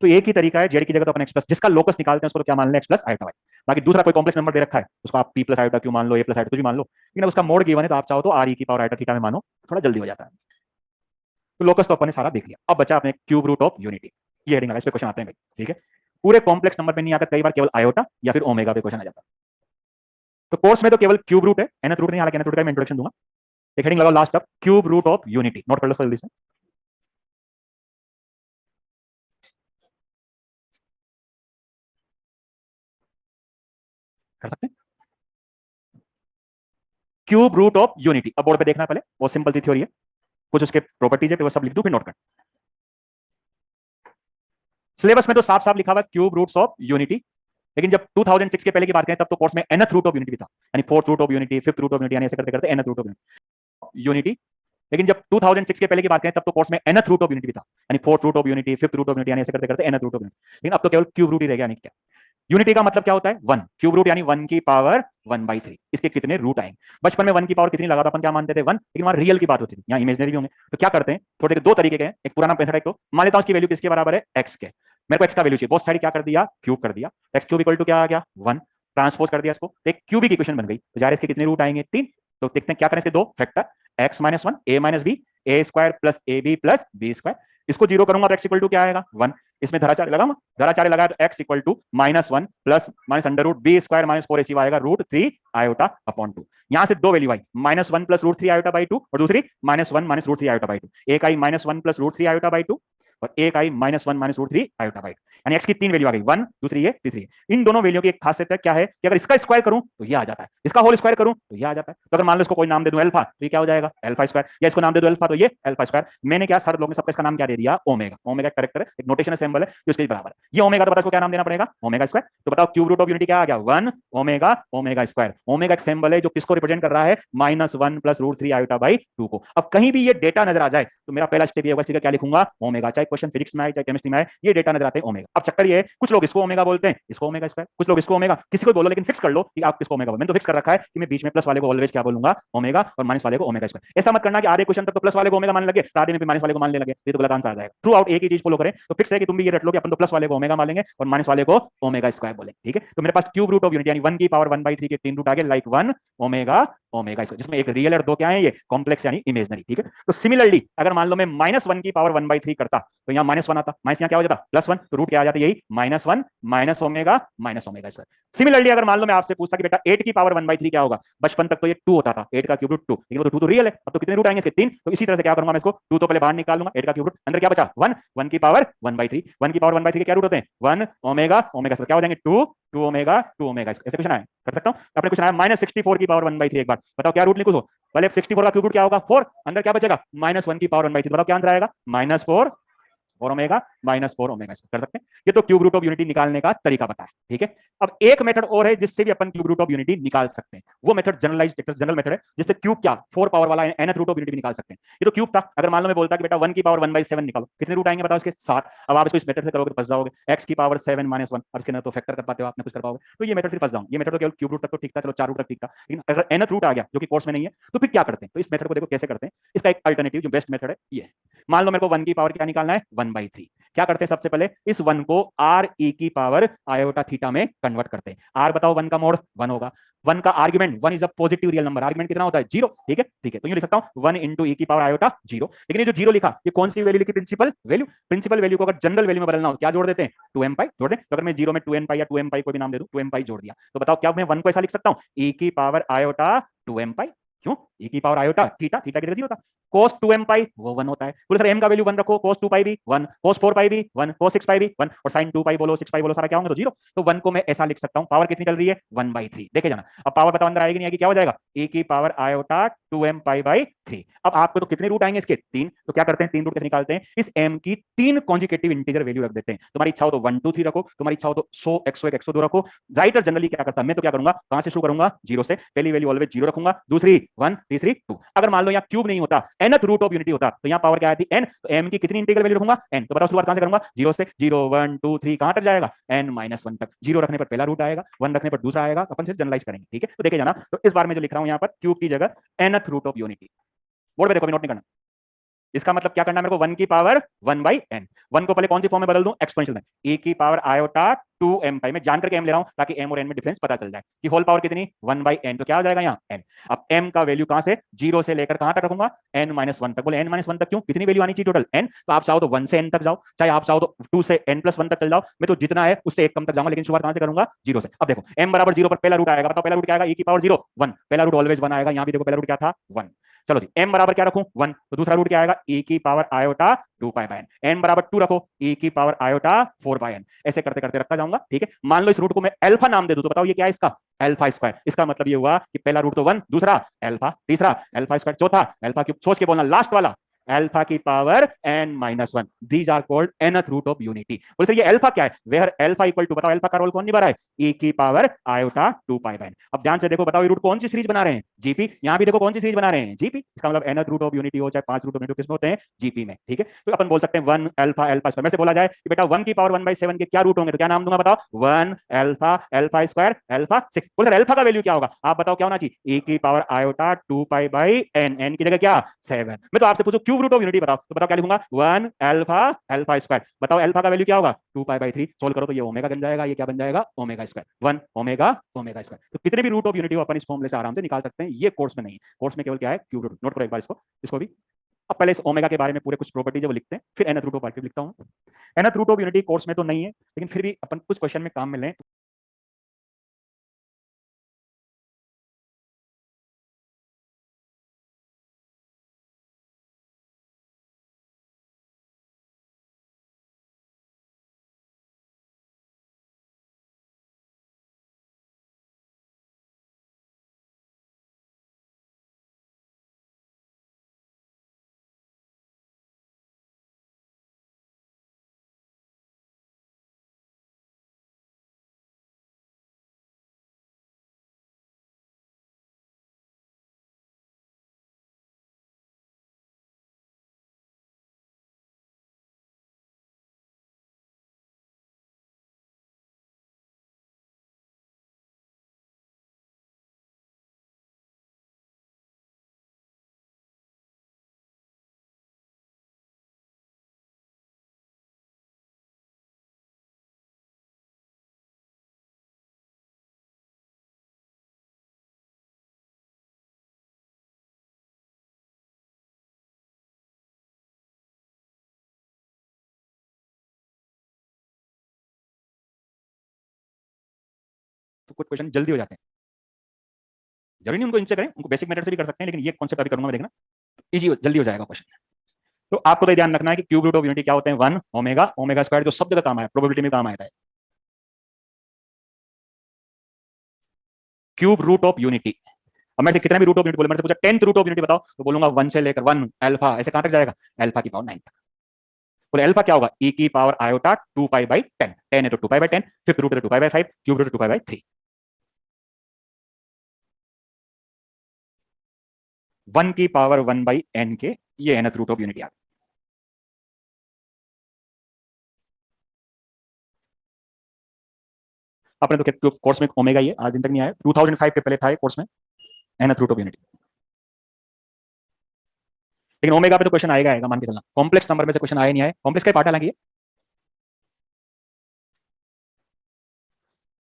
तो एक ही तरीका है जेड की जगह तो अपन एक्स प्लस, जिसका लोकस निकालते हैं उसको तो क्या मान लें एक्स प्लस आयोटा वाई, बाकी दूसरा कोई कॉम्प्लेक्स नंबर दे रखा है उसको आप पी प्लस आयोटा क्यू मान लो ए प्लस आयोटा कुछ भी मान लो, लेकिन उसका मोड गिवन है तो आप चाहो तो आर ई की पावर आयोटा थीटा में मानो, थोड़ा जल्दी हो जाता है। तो लोकस तो अपन ने सारा देख लिया, अब बचा अपने क्यूब रूट ऑफ यूनिटी, ये हेडिंग इस पे क्वेश्चन आते हैं भाई। ठीक है, पूरे कॉम्प्लेक्स नंबर पे नहीं आता, कई बार केवल आयोटा या फिर ओमेगा पे क्वेश्चन आ जाता है। तो कोर्स में तो केवल क्यूब रूट है, एनथ रूट नहीं, हालांकि एनथ रूट का मैं इंट्रोडक्शन दूंगा। एक हेडिंग लगाओ लास्ट अब cube root of unity, note कर लो जल्दी से, कर सकते हैं क्यूब रूट ऑफ यूनिटी। अब बोर्ड पे देखना पहले, बहुत सिंपल सी थ्योरी है, कुछ उसके प्रॉपर्टीज है, तो वो सब लिख दूं फिर नोट कर। सिलेबस में तो साफ साफ लिखा हुआ क्यूब रूट्स ऑफ यूनिटी, लेकिन जब 2006 के पहले की बात करें तब तो कोर्स में nth रूट ऑफ यूनिटी भी था, यानी fourth root of unity, fifth root of unity, यानी ऐसे करते करते nth रूट ऑफ यूनिटी। लेकिन जब 2006 के पहले की बात करें तब तो कोर्स में nth रूट ऑफ यूनिटी भी था, यानी fourth root of unity, fifth root of unity, यानी ऐसे करते करते nth रूट ऑफ यूनिटी, लेकिन अब तो केवल क्यूब रूट ही रह गया। नहीं क्या यूनिटी का मतलब क्या होता है 1, क्यूब रूट यानी 1 की पावर 1/3, इसके कितने रूट आएंगे। बचपन में 1 की पावर कितनी लगा था अपन क्या मानते थे 1, लेकिन वहां रियल की बात होती थी, यहाँ इमेजनरी भी होंगे। तो क्या करते हैं थोड़े दो तरीके के हैं, एक पुराना पैंसठ, एक तो मान लेता हूं इसकी वैल्यू किसके बराबर है x के, मेरे को x का वैल्यू चाहिए, बहुत सारी क्या कर दिया क्यूब कर दिया, x क्यूब इक्वल टू क्या आ गया 1, ट्रांसपोज कर दिया इसको, एक क्यूबिक इक्वेशन बन गई, तो जाहिर इसके कितने रूट आएंगे 3, तो देखते हैं क्या करें इसके दो factor x - 1 a - b a² plus ab plus b², इसको जीरो करूंगा तो x इक्वल टू क्या आएगा 1, इसमें धराचार्य लगाऊंगा, धराचार्य लगाया तो x equal to -1 plus minus under root b² - 4ac आएगा √3 आयोटा अपॉन 2, यहां से दो value I -1 plus √3 iota by 2 और दूसरी -1 - √3 आयोटा बाई 2, एक आई -1 प्लस √3 आयोटा बाई 2 और एक आई -1 माइनस रूट 3 आयोटा बाई, यानी x की 3 वैल्यू आ गई, 1 दूसरी ये तीसरी है। इन दोनों वैल्यू की एक खासियत है क्या है कि अगर इसका स्क्वायर करूं तो ये आ जाता है, इसका होल स्क्वायर करूं तो ये आ जाता है। तो अगर मान लो इसको कोई नाम दे दूं अल्फा, तो ये क्या हो जाएगा अल्फा स्क्वायर, या इसको नाम दे दूं अल्फा तो ये अल्फा स्क्वायर। मैंने क्या सर लोग ने सबका इसका नाम क्या दे दिया ओमेगा। ओमेगा करेक्टर है, एक नोटेशन सिंबल है जो इसके बराबर है। ये ओमेगा तो पता इसको क्या नाम देना पड़ेगा ओमेगा स्क्वायर। तो बताओ क्यूब रूट ऑफ यूनिटी क्या आ गया 1 ओमेगा ओमेगा स्क्वायर। ओमेगा एक सिंबल है जो किसको रिप्रेजेंट कर रहा है -1 प्लस रूट 3 आयोटा बाई 2 को। अब कहीं भी ये डेटा नजर आ जाए तो मेरा पहला स्टेप ये होगा, क्या लिखूंगा ओमेगा, चाहे क्वेश्चन फिजिक्स में आए चाहे केमिस्ट्री में आए, ये डेटा नजर आते हैं ओमेगा। अब चक्कर ये है कुछ लोग इसको ओमेगा बोलते हैं, इसको ओमेगा स्क्वायर, कुछ लोग इसको ओमेगा, किसी को बोलो लेकिन फिक्स कर लो कि आप किसको ओमेगा बोलो। मैंने तो फिक्स कर रखा है कि मैं बीच में प्लस वाले को ऑलवेज क्या बोलूंगा ओमेगा और माइनस वाले को ओमेगा स्क्वायर। ऐसा मत करना कि आधे क्वेश्चन तक तो प्लस वाले को ओमेगा मान लगे, आधे में भी माइनस वाले को मान लगे, ये तो गलत आंसर आ जाएगा। थ्रू आउट एक ही चीज फॉलो करें तो फिक्स है कि तुम भी ये रट लो कि अपन तो प्लस वाले को ओमेगा मान लेंगे और माइनस वाले को ओमेगा स्क्वायर बोलेंगे, ठीक है। तो मेरे पास क्यूब रूट ऑफ यूनिटी यानी 1 की पावर 1/3 के 3 रूट आ गए, लाइक 1 ओमेगा ओमेगा स्क्वायर, जिसमें एक रियल और दो क्या है ये कॉम्प्लेक्स यानी इमेजिनरी, ठीक है। तो सिमिलरली अगर मान लो मैं -1 की पावर 1/3 करता तो यहाँ -1 आता, माइनस यहाँ क्या हो जाता +1, तो रूट क्या आ जाता यही -1 माइनस ओमेगा स्क्वायर। सिमिलरली अगर मान लो मैं आपसे पूछता कि बेटा 8 की पावर 1/3 क्या होगा, बचपन तक तो ये 2 होता था, 8 का क्यूब रूट 2, लेकिन वो तो 2 तो रियल है, अब तो कितने रूट आएंगे इसके 3। तो इसी तरह से क्या करूंगा मैं इसको 2 तो पहले बाहर निकाल लूंगा, 8 का क्यूब रूट अंदर क्या बचा 1, 1 की पावर 1/3, 1 की पावर 1/3 के क्या रूट होते हैं 1 ओमेगा ओमेगा स्क्वायर, क्या हो जाएंगे 2 ओमेगा 2 ओमेगा। ऐसे क्वेश्चन आए कर सकता हूं। अपने क्वेश्चन आया -64 की पावर 1/3, एक बार बताओ क्या रूट लिखूं। पहले 64 का क्यूब रूट क्या होगा 4, अंदर क्या बचेगा -1 की पावर 1/3, बताओ क्या आंसर आएगा -4 ओमेगा -4 ओमेगा कर सकते हैं। ये तो क्यूब रूट ऑफ यूनिटी निकालने का तरीका बताया, ठीक है। अब एक मेथड और है जिससे भी अपन क्यूब रूट ऑफ यूनिटी निकाल सकते हैं, वो मेथड जनरल मेथड है जिससे क्यूब क्या 4 पावर वाला nth रूट ऑफ यूनिटी भी निकाल सकते हैं। ये तो क्यूब था, अगर मान लो मैं बोलता कि बेटा 1 की पावर 1/7 निकालो, कितने रूट आएंगे बताओ इसके 7। अब आप इसको इस मेथड से करोगे तो फंस जाओगे, x की पावर 7 -1, अब इसके ना तो फैक्टर कर पाते हो, आपने कुछ कर पाओगे, तो ये मेथड फिर फंस जाऊंगा। ये मेथड तो केवल क्यूब रूट तक तो ठीक था, चलो 4 रूट तक ठीक था, लेकिन अगर nth रूट आ गया जो कि कोर्स में नहीं है तो फिर क्या करते हैं। तो इस मेथड को देखो कैसे करते हैं, इसका एक अल्टरनेटिव जो बेस्ट मेथड है ये। मान लो मेरे को 1 की पावर क्या निकालना है 1/3, क्या करते हैं सबसे पहले इस 1 को r e की पावर आयोटा थीटा में कन्वर्ट करते हैं। r बताओ 1 का मोड 1 होगा, 1 का argument 1 is a positive real number, argument कितना होता है 0, ठीक है ठीक है। तो ये लिख सकता हूं 1 इंटू e की पावर आयोटा 0, लेकिन ये जो 0 लिखा ये कौन सी वैल्यू लिखी प्रिंसिपल वैल्यू। प्रिंसिपल वैल्यू को अगर जनरल वैल्यू में बदलना हो क्या जोड़ देते हैं 2m पाई जोड़ दें। तो अगर मैं 0 में 2n पाई या 2m पाई कोई भी नाम दे दूं 2m पाई जोड़ दिया, तो बताओ क्या मैं 1 को ऐसा लिख सकता हूं e की पावर आयोटा 2m पाई, क्यों e की पावर आयोटा थीटा, थीटा की जगह 0 था, cos 2m पाई वो 1 होता है, बोले सर m का वैल्यू 1 रखो, cos 2 पाई भी 1, cos 4 पाई भी 1, cos 6 पाई भी 1 और sin 2 पाई बोलो 6 पाई बोलो सारा क्या होंगे तो 0। तो 1 को मैं ऐसा लिख सकता हूं, पावर कितनी चल रही है 1/3, देखे जाना। अब पावर बताओ अंदर आएगी नहीं आएगी, क्या हो जाएगा e की power iota 2m pi by 3। अब आपको तो कितने रूट आएंगे इसके 3, तो क्या करते हैं 3 रूट कैसे निकालते हैं, इस m की 3 कॉन्जिकेटिव इंटीजर वैल्यू रख देते हैं। तुम्हारी इच्छा हो तो 1 2 3 रखो, तुम्हारी इच्छा हो तो 100 101 102 रखो। राइटर जनरली क्या करता है, मैं तो क्या करूंगा कहां से शुरू करूंगा 0 से, पहली वैल्यू ऑलवेज 0 रखूंगा, दूसरी 1 तीसरी 2। अगर मान लो यहाँ क्यूब नहीं होता nth रूट ऑफ यूनिटी होता तो यहाँ पावर क्या आती n, तो m की कितनी इंटीग्रल वैल्यू रखूंगा n। तो बताओ शुरुआत कहां से करूंगा 0 से, 0 1 2 3 कहां तक जाएगा n -1 तक। 0 रखने पर पहला रूट आएगा, 1 रखने पर दूसरा आएगा, अपन सिर्फ जनरलाइज करेंगे, ठीक है। तो देखे जाना, तो इस बार में जो लिख रहा हूं यहाँ पर क्यूब की जगह nth root of unity, board पे देखो भी नोट नहीं करना। इसका मतलब क्या करना है मेरे को 1 की पावर 1/n, 1 को पहले कौन सी फॉर्म में बदल दूं एक्सपोनेंशियल में, e की पावर आयोटा 2m पाई, मैं जान करके m ले रहा हूं ताकि m और n में डिफरेंस पता चल जाए कि होल पावर कितनी 1/n, तो क्या हो जाएगा यहाँ n। अब m का वैल्यू कहां से 0 से लेकर कहां तक रखूंगा n -1 तक, बोले n -1 तक क्यों, कितनी वैल्यू आनी चाहिए टोटल n, तो आप चाहो तो 1 से n तक जाओ, चाहे आप चाहो तो 2 से n+1 तक चल जाओ, मैं तो जितना है उससे एक कम तक जाऊंगा, लेकिन शुरुआत कहां से करूंगा 0 से। अब देखो m बराबर 0 पर पहला रूट आएगा, बताओ पहला रूट क्या आएगा e की पावर 0 1, पहला रूट ऑलवेज 1 आएगा, यहाँ भी देखो पहला रूट क्या था 1। चलो जी m बराबर क्या रखूं 1, तो दूसरा रूट क्या आएगा e की power iota 2 pi by n, n बराबर 2 रखो e की पावर आयोटा 4 बाय n, ऐसे करते करते रखता जाऊंगा, ठीक है। मान लो इस रूट को मैं अल्फा नाम दे दूं, तो बताओ ये क्या है इसका अल्फा स्क्वायर। इसका मतलब ये हुआ कि पहला रूट तो 1, दूसरा अल्फा, तीसरा अल्फा स्क्वायर, चौथा अल्फा क्यूब, सोच के बोलना लास्ट वाला अल्फा की power n-1, these are called nth root of unity. बोले सर ये अल्फा क्या है, वेयर अल्फा इक्वल टू, बताओ अल्फा का रोल कौन निभा रहा है e की power iota 2 pi by n। अब ध्यान से देखो, बताओ ये रूट कौन सी सीरीज बना रहे हैं जीपी, यहां भी देखो कौन सी सीरीज बना रहे हैं जीपी, इसका मतलब nth रूट ऑफ यूनिटी हो चाहे 5 रूट ऑफ यूनिटी किसमें होते हैं जीपी में, ठीक है। तो अपन बोल सकते हैं 1 अल्फा अल्फा स्क्वायर में से बोला जाए कि बेटा 1 की पावर 1/7 के क्या रूट होंगे, तो क्या नाम दूंगा बताओ 1 अल्फा अल्फा स्क्वायर अल्फा 6। बोले सर अल्फा का वैल्यू क्या होगा, आप बताओ क्या होना चाहिए e की power iota 2 pi by n, n की जगह क्या 7। मैं तो आपसे पूछूं क्यूब रूट ऑफ यूनिटी बताओ, तो बताओ क्या लिखूंगा 1 अल्फा अल्फा स्क्वायर, बताओ अल्फा का वैल्यू क्या होगा 2 पाई बाय 3, सोल्व करो तो ये ओमेगा बन जाएगा, ये क्या बन जाएगा omega square 1 omega omega square. तो कितने भी रूट ऑफ यूनिटी अपन इस फॉर्मूले से आराम से निकाल सकते हैं, ये कोर्स में नहीं है, कोर्स में केवल क्या है क्यूब रूट। नोट करो एक बार इसको, इसको भी। अब पहले इस ओमेगा के बारे में पूरे कुछ प्रॉपर्टीज वो लिखते हैं, फिर nth रूट ऑफ पार्टिकल लिखता हूं। nth root of unity course में तो नहीं है, लेकिन फिर भी अपन कुछ क्वेश्चन में काम में लें। तो कुछ क्वेश्चन जल्दी हो जाते हैं। जरूरी नहीं उनको इनसे करें, उनको बेसिक मेथड से भी कर सकते हैं, लेकिन ये कॉन्सेप्ट अभी करूंगा मैं, देखना इजी जल्दी हो जाएगा क्वेश्चन। तो आपको तो ध्यान रखना है कि क्यूब रूट ऑफ यूनिटी क्या होते हैं, 1 ओमेगा, ओमेगा स्क्वायर जो सब जगह काम आया, प्रोबेबिलिटी में काम आया है। क्यूब रूट ऑफ यूनिटी, अब मेरे से कितने भी रूट ऑफ यूनिटी बोले, मेरे से पूछा 10th रूट ऑफ यूनिटी बताओ, तो बोलूंगा 1 से लेकर 1 अल्फा, ऐसे कहां तक जाएगा, अल्फा की पावर 9 तक। बोले अल्फा क्या होगा, e की पावर आयोटा 2 पाई बाई 10, 10 है तो 2 पाई बाई 10, फिफ्थ रूट है तो 2 pi by 5, cube root 2 pi by 3। 1 की पावर 1 बाई n के ये nth रूट ऑफ यूनिटी आ गया। अपने तो कोर्स में ओमेगा ही है, आज दिन तक नहीं आया, 2005 के पहले था कोर्स में nth रूट ऑफ यूनिटी। लेकिन ओमेगा पे तो क्वेश्चन आएगा आएगा, मान के चलना। कॉम्प्लेक्स नंबर में से क्वेश्चन आया नहीं आया, कॉम्प्लेक्स का पार्ट हालांकि है।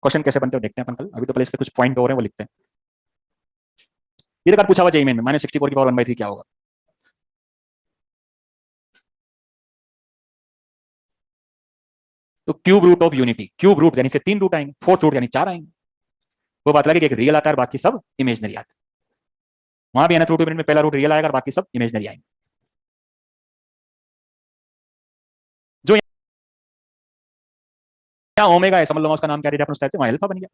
क्वेश्चन कैसे बनते हो देखते हैं अपन कल, अभी तो पहले इस पे कुछ पॉइंट हो रहे हैं वो लिखते हैं। ये तो पूछा हुआ जेईई में, -64 की पावर 1/3 क्या होगा। तो cube root of unity, cube root यानी इसके 3 रूट आएंगे, फोर्थ रूट यानी 4 आएंगे। वो बात लगे कि एक रियल आता है और बाकी सब इमेजनरी आता है। वहां भी nth रूट में पहला रूट रियल आएगा और बाकी सब इमेजनरी आएंगे। जो यहाँ ओमेगा है, समझ लो उसका नाम क्या दिया अपन उस टाइप से, वहां अल्फा बन गया।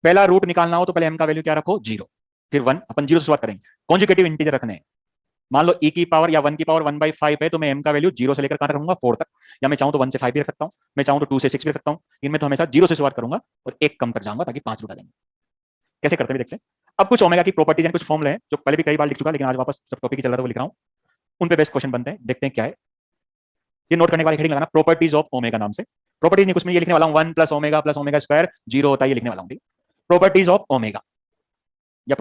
पहला रूट निकालना हो तो पहले m का वैल्यू क्या रखो, 0, फिर 1, अपन 0 से शुरुआत करेंगे। कॉन्जुगेटिव इंटीजर रखने हैं, मान लो e की पावर या 1 की पावर 1/5 है, तो मैं m का वैल्यू 0 से लेकर कहां रखूंगा, 4 तक, या मैं चाहूं तो 1 से 5 भी रख सकता हूं, मैं चाहूं तो 2 से 6 भी रख सकता हूं। इनमें तो हमेशा 0 से शुरुआत करूंगा और एक कम तक जाऊंगा ताकि 5 रूट आ जाएंगे। कैसे करते हैं देखते हैं। अब कुछ ओमेगा की प्रॉपर्टीज, कुछ फॉर्मूले हैं जो पहले भी कई बार लिख चुका, लेकिन आज वापस जब टॉपिक चल रहा था वो लिख रहा हूं, उन पे बेस्ट क्वेश्चन बनते हैं, देखते हैं क्या है। ये नोट करने के बाद हेडिंग लगाना प्रॉपर्टीज ऑफ ओमेगा नाम से। प्रॉपर्टीज नहीं, कुछ में ये लिखने वाला हूं 1 प्लस ओमेगा स्क्वायर 0 होता है, ये लिखने वाला हूं। प्रॉपर्टीज ऑफ ओमेगा या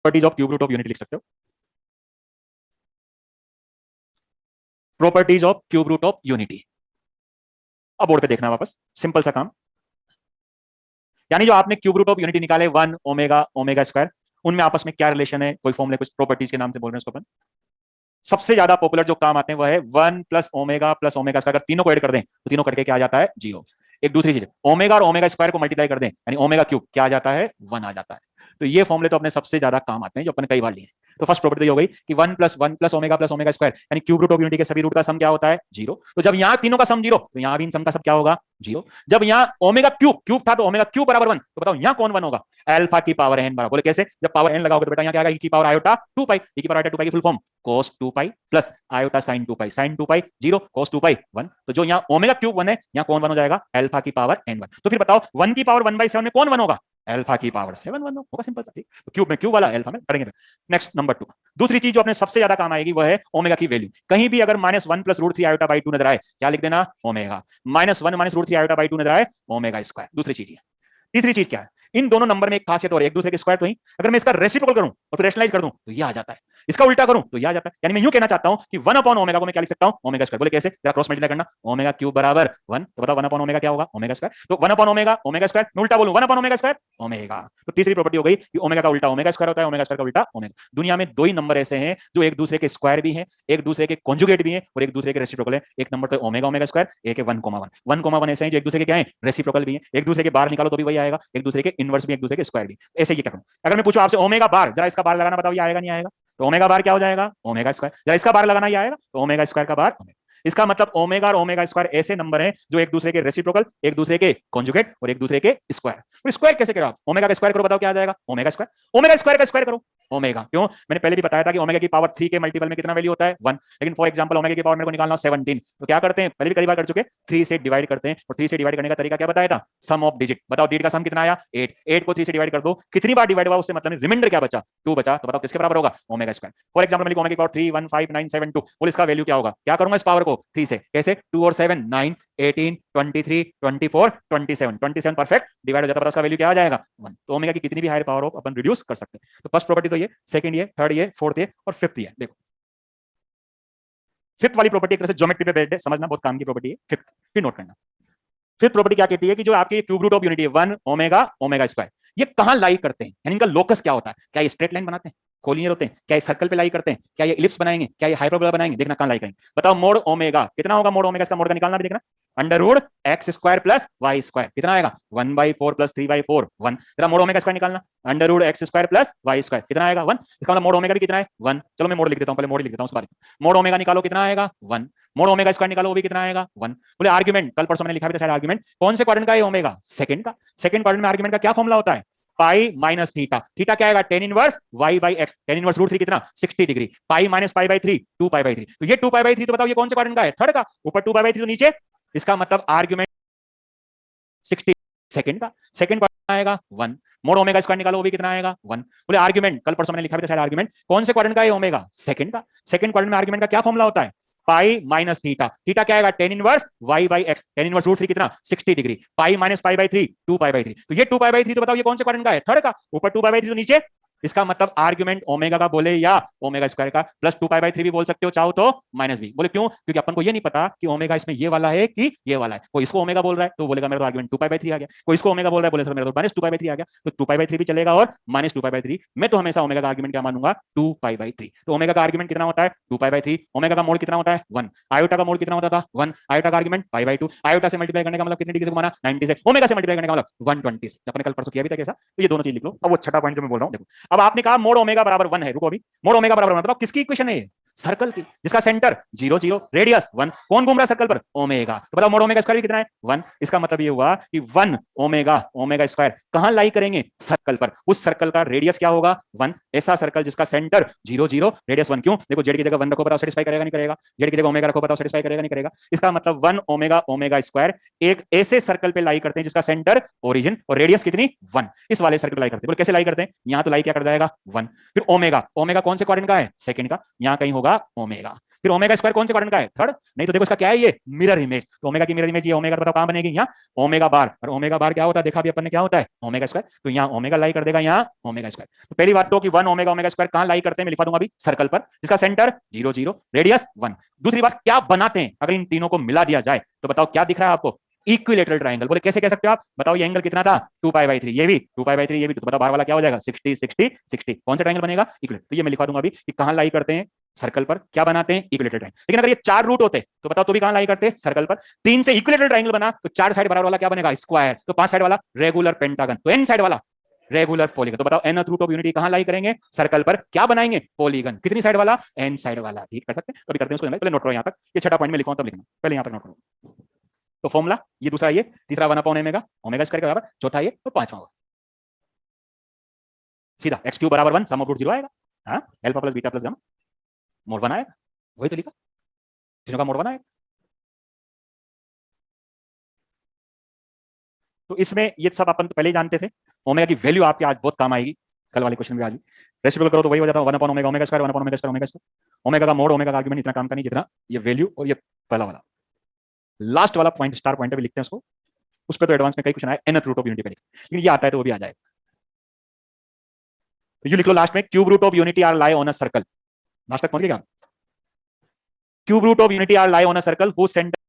properties of cube root of unity लिख सकते हो। Properties of cube root of unity, अब बोर्ड पे देखना वापस, सिंपल सा काम। यानी जो आपने क्यूब रूट ऑफ यूनिटी निकाले 1 ओमेगा ओमेगा स्क्वायर, उनमें आपस में क्या रिलेशन है, कोई फॉर्मूले, कुछ प्रॉपर्टीज के नाम से बोल रहे हैं उसको अपन। सबसे ज्यादा पॉपुलर जो काम आते हैं वह है 1 प्लस ओमेगा स्क्वायर, अगर तीनों को ऐड कर दें तो तीनों करके क्या आ जाता है, 0। एक दूसरी चीज, ओमेगा और ओमेगा स्क्वायर को मल्टीप्लाई कर दें यानी ओमेगा क्यूब, क्या आ जाता है, 1 आ जाता है। तो ये फॉर्मूले तो अपने सबसे ज्यादा काम आते हैं जो अपन कई बार लिए। तो फर्स्ट प्रॉपर्टी हो गई कि 1 प्लस ओमेगा स्क्वायर यानी क्यूब रूट ऑफ यूनिटी के सभी रूट का सम क्या होता है, 0। तो जब यहाँ तीनों का सम 0 तो यहाँ भी इन सम का सब क्या होगा, 0। जब यहाँ ओमेगा क्यूब था तो ओमेगा क्यूब बराबर 1, तो बताओ यहाँ कौन 1 होगा, अल्फा की पावर n बराबर, बोले कैसे, जब पावर n लगाओगे तो बेटा यहाँ क्या आएगा, e की पावर आयोटा 2 पाई, e की पावर आयोटा 2 पाई की full form cos 2 pi plus iota sin 2 पाई, sin 2 पाई 0, cos 2 पाई 1। तो जो यहाँ ओमेगा क्यूब 1 है, यहाँ कौन 1 हो जाएगा, अल्फा की पावर n1। तो फिर बताओ 1 की पावर 1/7 में कौन 1 होगा, अल्फा की पावर 7 1 होगा, सिंपल सा, ठीक। तो क्यूब में क्यूब वाला, अल्फा में पढ़ेंगे। नेक्स्ट नंबर 2, दूसरी चीज जो अपने सबसे ज्यादा काम आएगी वह है ओमेगा की वैल्यू। कहीं भी अगर -1 + √3 आयोटा बाई 2 नजर आए, क्या लिख देना, ओमेगा। -1 - √3 आयोटा बाई 2 नजर आए, ओमेगा स्क्वायर, दूसरी चीज है। तीसरी चीज क्या है, इन दोनों नंबर में एक खासियत और एक दूसरे के स्क्वायर तो ही, अगर मैं इसका रेसिप्रोकल करूं और फिर रैशनलाइज कर दूं तो ये आ जाता है, इसका उल्टा करूं तो ये आ जाता है। यानी मैं यूं कहना चाहता हूं कि 1/ओमेगा को मैं क्या लिख सकता हूं, ओमेगा स्क्वायर। बोले कैसे, जरा क्रॉस मल्टीप्लाई करना, ओमेगा क्यूब बराबर 1, तो बताओ 1/ओमेगा क्या होगा, ओमेगा स्क्वायर। तो 1/ओमेगा ओमेगा स्क्वायर, मैं उल्टा बोलूं 1/ओमेगा स्क्वायर ओमेगा। तो तीसरी प्रॉपर्टी हो गई कि ओमेगा का उल्टा ओमेगा स्क्वायर होता है, ओमेगा स्क्वायर का उल्टा ओमेगा। दुनिया में दो ही नंबर ऐसे हैं जो एक दूसरे के स्क्वायर भी हैं, एक दूसरे के कॉन्जुगेट भी हैं और एक दूसरे के रेसिप्रोकल है। एक नंबर तो ओमेगा ओमेगा स्क्वायर, एक है 1,1 1,1 ऐसे हैं जो एक दूसरे के क्या है, रेसिप्रोकल भी हैं, एक दूसरे के बाहर निकालो तो भी वही आएगा, एक दूसरे के इनवर्स भी, एक दूसरे के स्क्वायर भी। ऐसे ही क्या करूं, अगर मैं पूछूं आपसे ओमेगा बार, जरा इसका बार लगाना बताओ, ये आएगा नहीं आएगा, तो ओमेगा बार क्या हो जाएगा, ओमेगा स्क्वायर। जरा इसका बार लगाना, ये आएगा, तो ओमेगा स्क्वायर का बार ओमेगा। इसका मतलब ओमेगा और ओमेगा स्क्वायर ऐसे नंबर हैं जो एक दूसरे के रेसिप्रोकल, एक दूसरे के कॉन्जुगेट और एक दूसरे के स्क्वायर। तो स्क्वायर कैसे करो आप, ओमेगा का स्क्वायर करो, बताओ क्या आ जाएगा, ओमेगा स्क्वायर। ओमेगा स्क्वायर का स्क्वायर करो, ओमेगा। क्यों, मैंने पहले भी बताया था कि ओमेगा की पावर 3 के मल्टीपल में कितना वैल्यू होता है, 1। लेकिन फॉर एग्जांपल ओमेगा की पावर मेरे को निकालना 17, तो क्या करते हैं, पहले भी कई बार कर चुके, 3 से डिवाइड करते हैं, और 3 से डिवाइड करने का तरीका क्या बताया था, सम ऑफ डिजिट। बताओ डिजिट का सम कितना आया, 8। 8 को 3 से डिवाइड कर दो, कितनी बार डिवाइड हुआ उससे मतलब रिमाइंडर क्या बचा, 2 बचा, तो बताओ किसके बराबर होगा, ओमेगा स्क्वायर। फॉर एग्जांपल मैंने ओमेगा की पावर 3 1 5 9 7 2, बोल इसका वैल्यू क्या होगा, क्या करूंगा इस पावर को 3 से, कैसे, 2 और 7 9 18 23 24 27 27 परफेक्ट डिवाइड हो जाता है, उसका वैल्यू क्या आ जाएगा 1। तो ओमेगा की कितनी भी हायर पावर हो अपन रिड्यूस कर सकते हैं। तो फर्स्ट प्रॉपर्टी तो ये, सेकंड ये, थर्ड ये, फोर्थ ये और फिफ्थ ये। देखो फिफ्थ वाली प्रॉपर्टी एक तरह से ज्योमेट्री पे बेस्ड है, समझना बहुत काम की प्रॉपर्टी है। फिफ्थ फिर नोट करना, फिफ्थ प्रॉपर्टी क्या कहती है कि जो आपकी क्यूब रूट ऑफ यूनिटी है 1 ओमेगा ओमेगा स्क्वायर, ये कहां लाई करते हैं, यानी इनका लोकस क्या होता है, क्या ये स्ट्रेट लाइन बनाते हैं, कोलिनियर होते हैं, क्या ये सर्कल पे लाई करते हैं, क्या ये इलिप्स बनाएंगे, क्या ये हाइपरबोला बनाएंगे, देखना कहां लाई करेंगे। बताओ मोड ओमेगा कितना होगा, मोड ओमेगा इसका मोड का निकालना भी देखना, under root x square plus y square कितना आएगा, 1/4 प्लस 3/4 1। जरा मोड ओमेगा स्क्वायर निकालना, under root x square plus y square कितना आएगा 1। इसका मतलब मोड ओमेगा भी कितना है 1। चलो मैं मोड लिख देता हूं, पहले मोड लिख देता हूं उसके बाद। मोड ओमेगा निकालो कितना आएगा 1, मोड ओमेगा स्क्वायर निकालो वो भी कितना आएगा 1। बोले आर्गुमेंट, कल परसों मैंने लिखा भी था शायद आर्गुमेंट, कौन से क्वाड्रेंट का है ओमेगा, सेकंड का। सेकंड क्वाड्रेंट में आर्गुमेंट का क्या फॉर्मूला होता है, पाई माइनस थीटा। थीटा क्या आएगा, tan inverse y by x, tan inverse √3 कितना 60 degree, pi minus pi by 3 2 pi by 3। तो ये 2 पाई बाई 3, तो बताओ ये कौन से क्वाड्रेंट का है, थर्ड का। ऊपर 2 पाई बाई 3 तो नीचे, इसका मतलब आर्गुमेंट 60 सेकंड का। सेकंड क्वाड्रेंट आएगा 1, मोड ओमेगा स्क्वायर निकालो वो भी कितना आएगा 1। बोले आर्गुमेंट, कल परसों मैंने लिखा भी था शायद आर्गुमेंट, कौन से क्वाड्रेंट का है ओमेगा, सेकंड का। सेकंड क्वाड्रेंट में आर्गुमेंट का क्या फॉर्मूला होता है, पाई माइनस थीटा। थीटा क्या आएगा, tan inverse y by x, tan inverse √3 कितना 60 degree, pi minus pi by 3 2 pi by 3। तो ये 2 पाई बाई 3, तो बताओ ये कौन से क्वाड्रेंट का है, थर्ड का। ऊपर 2 पाई बाई 3 तो नीचे, इसका मतलब आर्गुमेंट ओमेगा का बोले या ओमेगा स्क्वायर का, प्लस 2 पाई बाई 3 भी बोल सकते हो चाहो तो, माइनस भी। बोले क्यों, क्योंकि अपन को ये नहीं पता कि ओमेगा इसमें ये वाला है कि ये वाला है। कोई इसको ओमेगा बोल रहा है तो बोलेगा मेरा तो आर्गुमेंट 2 पाई बाई 3 आ गया, कोई इसको ओमेगा बोल रहा है बोले मेरा तो -2 पाई बाई 3 आ गया। तो 2 पाई बाई 3 भी चलेगा और -2 पाई बाई 3। मैं तो हमेशा ओमेगा का आर्गुमेंट क्या मानूंगा, 2 पाई बाई 3। तो ओमेगा का आर्गुमेंट कितना होता है 2 पाई बाई 3, ओमेगा का मोड कितना होता है 1, आयोटा का मोड कितना होता था 1, आयोटा का आर्गुमेंट पाई बाई 2, आयोटा से मल्टीप्लाई करने का मतलब कितने डिग्री से घुमाना 90 से, ओमेगा से मल्टीप्लाई करने का मतलब 120 से। अपने कल परसों किया भी था कैसा, तो ये दोनों चीज लिख लो। अब वो छठा पॉइंट जो मैं बोल रहा हूं देखो, अब आपने कहा मोड ओमेगा बराबर 1 है, रुको अभी, मोड ओमेगा बराबर 1 बताओ किसकी इक्वेशन है ये, सर्कल की, जिसका सेंटर 0 0 रेडियस 1, कौन घूम रहा है सर्कल पर, ओमेगा। तो बताओ मोड ओमेगा स्क्वायर भी कितना है 1। इसका मतलब ये हुआ कि 1 ओमेगा ओमेगा स्क्वायर कहां लाई करेंगे, सर्कल पर। उस सर्कल का रेडियस क्या होगा 1, ऐसा सर्कल जिसका सेंटर 0 0 रेडियस 1। क्यों, देखो जेड की जगह 1 रखो बताओ सेटिस्फाई करेगा नहीं करेगा, जेड की जगह ओमेगा रखो बताओ सेटिस्फाई करेगा नहीं करेगा। इसका मतलब 1 ओमेगा ओमेगा स्क्वायर एक ऐसे सर्कल पे लाई करते हैं जिसका सेंटर ओरिजिन और रेडियस कितनी 1, इस वाले सर्कल पे लाई करते हैं। बोले कैसे लाई करते हैं, यहां तो लाई क्या कर जाएगा 1, फिर ओमेगा, ओमेगा कौन से क्वाड्रेंट का है, सेकंड का, यहां कहीं होगा ओमेगा, फिर ओमेगा स्क्वायर कौन से क्वाड्रेंट का है, थर्ड। नहीं तो देखो इसका क्या है, ये मिरर इमेज, तो ओमेगा की मिरर इमेज ये ओमेगा, बताओ कहां बनेगी, यहाँ ओमेगा बार। और ओमेगा बार क्या होता है, देखा भी अपन ने क्या होता है ओमेगा स्क्वायर, तो यहाँ ओमेगा लाई कर देगा यहाँ ओमेगा स्क्वायर। तो पहली बात तो कि 1 ओमेगा ओमेगा स्क्वायर कहां लाई करते हैं, मैं लिखा दूंगा अभी, सर्कल पर जिसका सेंटर 0 0 रेडियस 1। दूसरी बात क्या बनाते हैं, अगर इन तीनों को मिला दिया जाए तो बताओ क्या दिख रहा है आपको, इक्विलेटरल ट्रायंगल। बोले कैसे कह सकते हो आप, बताओ ये एंगल कितना था 2 पाई बाई 3, ये भी 2 पाई बाई 3, ये भी, तो बताओ बाहर वाला क्या हो जाएगा 60 60 60, कौन सा ट्रायंगल बनेगा इक्विलेटरल। तो ये मैं लिखा दूंगा अभी कि कहां लाई करते हैं, सर्कल पर, क्या बनाते हैं इक्विलेटरल ट्रायंगल। लेकिन अगर ये 4 रूट होते तो बताओ तो भी कहां लाई करते हैं, सर्कल पर। 3 से इक्विलेटरल ट्रायंगल बना तो 4 साइड बराबर वाला क्या बनेगा स्क्वायर, तो 5 साइड वाला रेगुलर पेंटागन, तो n साइड वाला रेगुलर पॉलीगन। तो बताओ nth रूट ऑफ यूनिटी कहां लाई करेंगे, सर्कल पर, क्या बनाएंगे पॉलीगन, कितनी साइड वाला n साइड वाला। ठीक कर सकते हैं, तो अभी करते हैं उसको, पहले नोट करो यहां तक, ये छठा पॉइंट में लिखा तब लिखना, पहले यहां तक नोट करो। तो फॉर्मूला ये दूसरा, ये तीसरा 1 अपॉन ओमेगा ओमेगा स्क्वायर के बराबर, चौथा ये, और पांचवा सीधा एक्स क्यूब बराबर 1 सम ऑफ रूट 0 आएगा। हाँ, alpha plus beta plus gamma mode 1 आएगा, वही तो लिखा, तीनों का मोड 1 आएगा। तो इसमें ये सब अपन तो पहले ही जानते थे। ओमेगा की वैल्यू आपके आज बहुत काम आएगी, कल वाले क्वेश्चन में आज भी रेसिप्रोकल करो तो वही हो जाता है 1 upon omega, omega square 1 upon omega square, omega square. Omega का मोड, ओमेगा का आर्गुमेंट इतना काम का नहीं जितना ये वैल्यू और ये पहला वाला लास्ट वाला पॉइंट स्टार पॉइंट भी लिखते हैं उसको, उस पर तो एडवांस में कई क्वेश्चन आए nth रूट ऑफ यूनिटी पे लिख, लेकिन ये आता है तो वो भी आ जाएगा। तो ये लिख लो लास्ट में, cube root of unity are lie on a circle. Last तक पहुंच गए, cube root of unity are lie on a circle who centre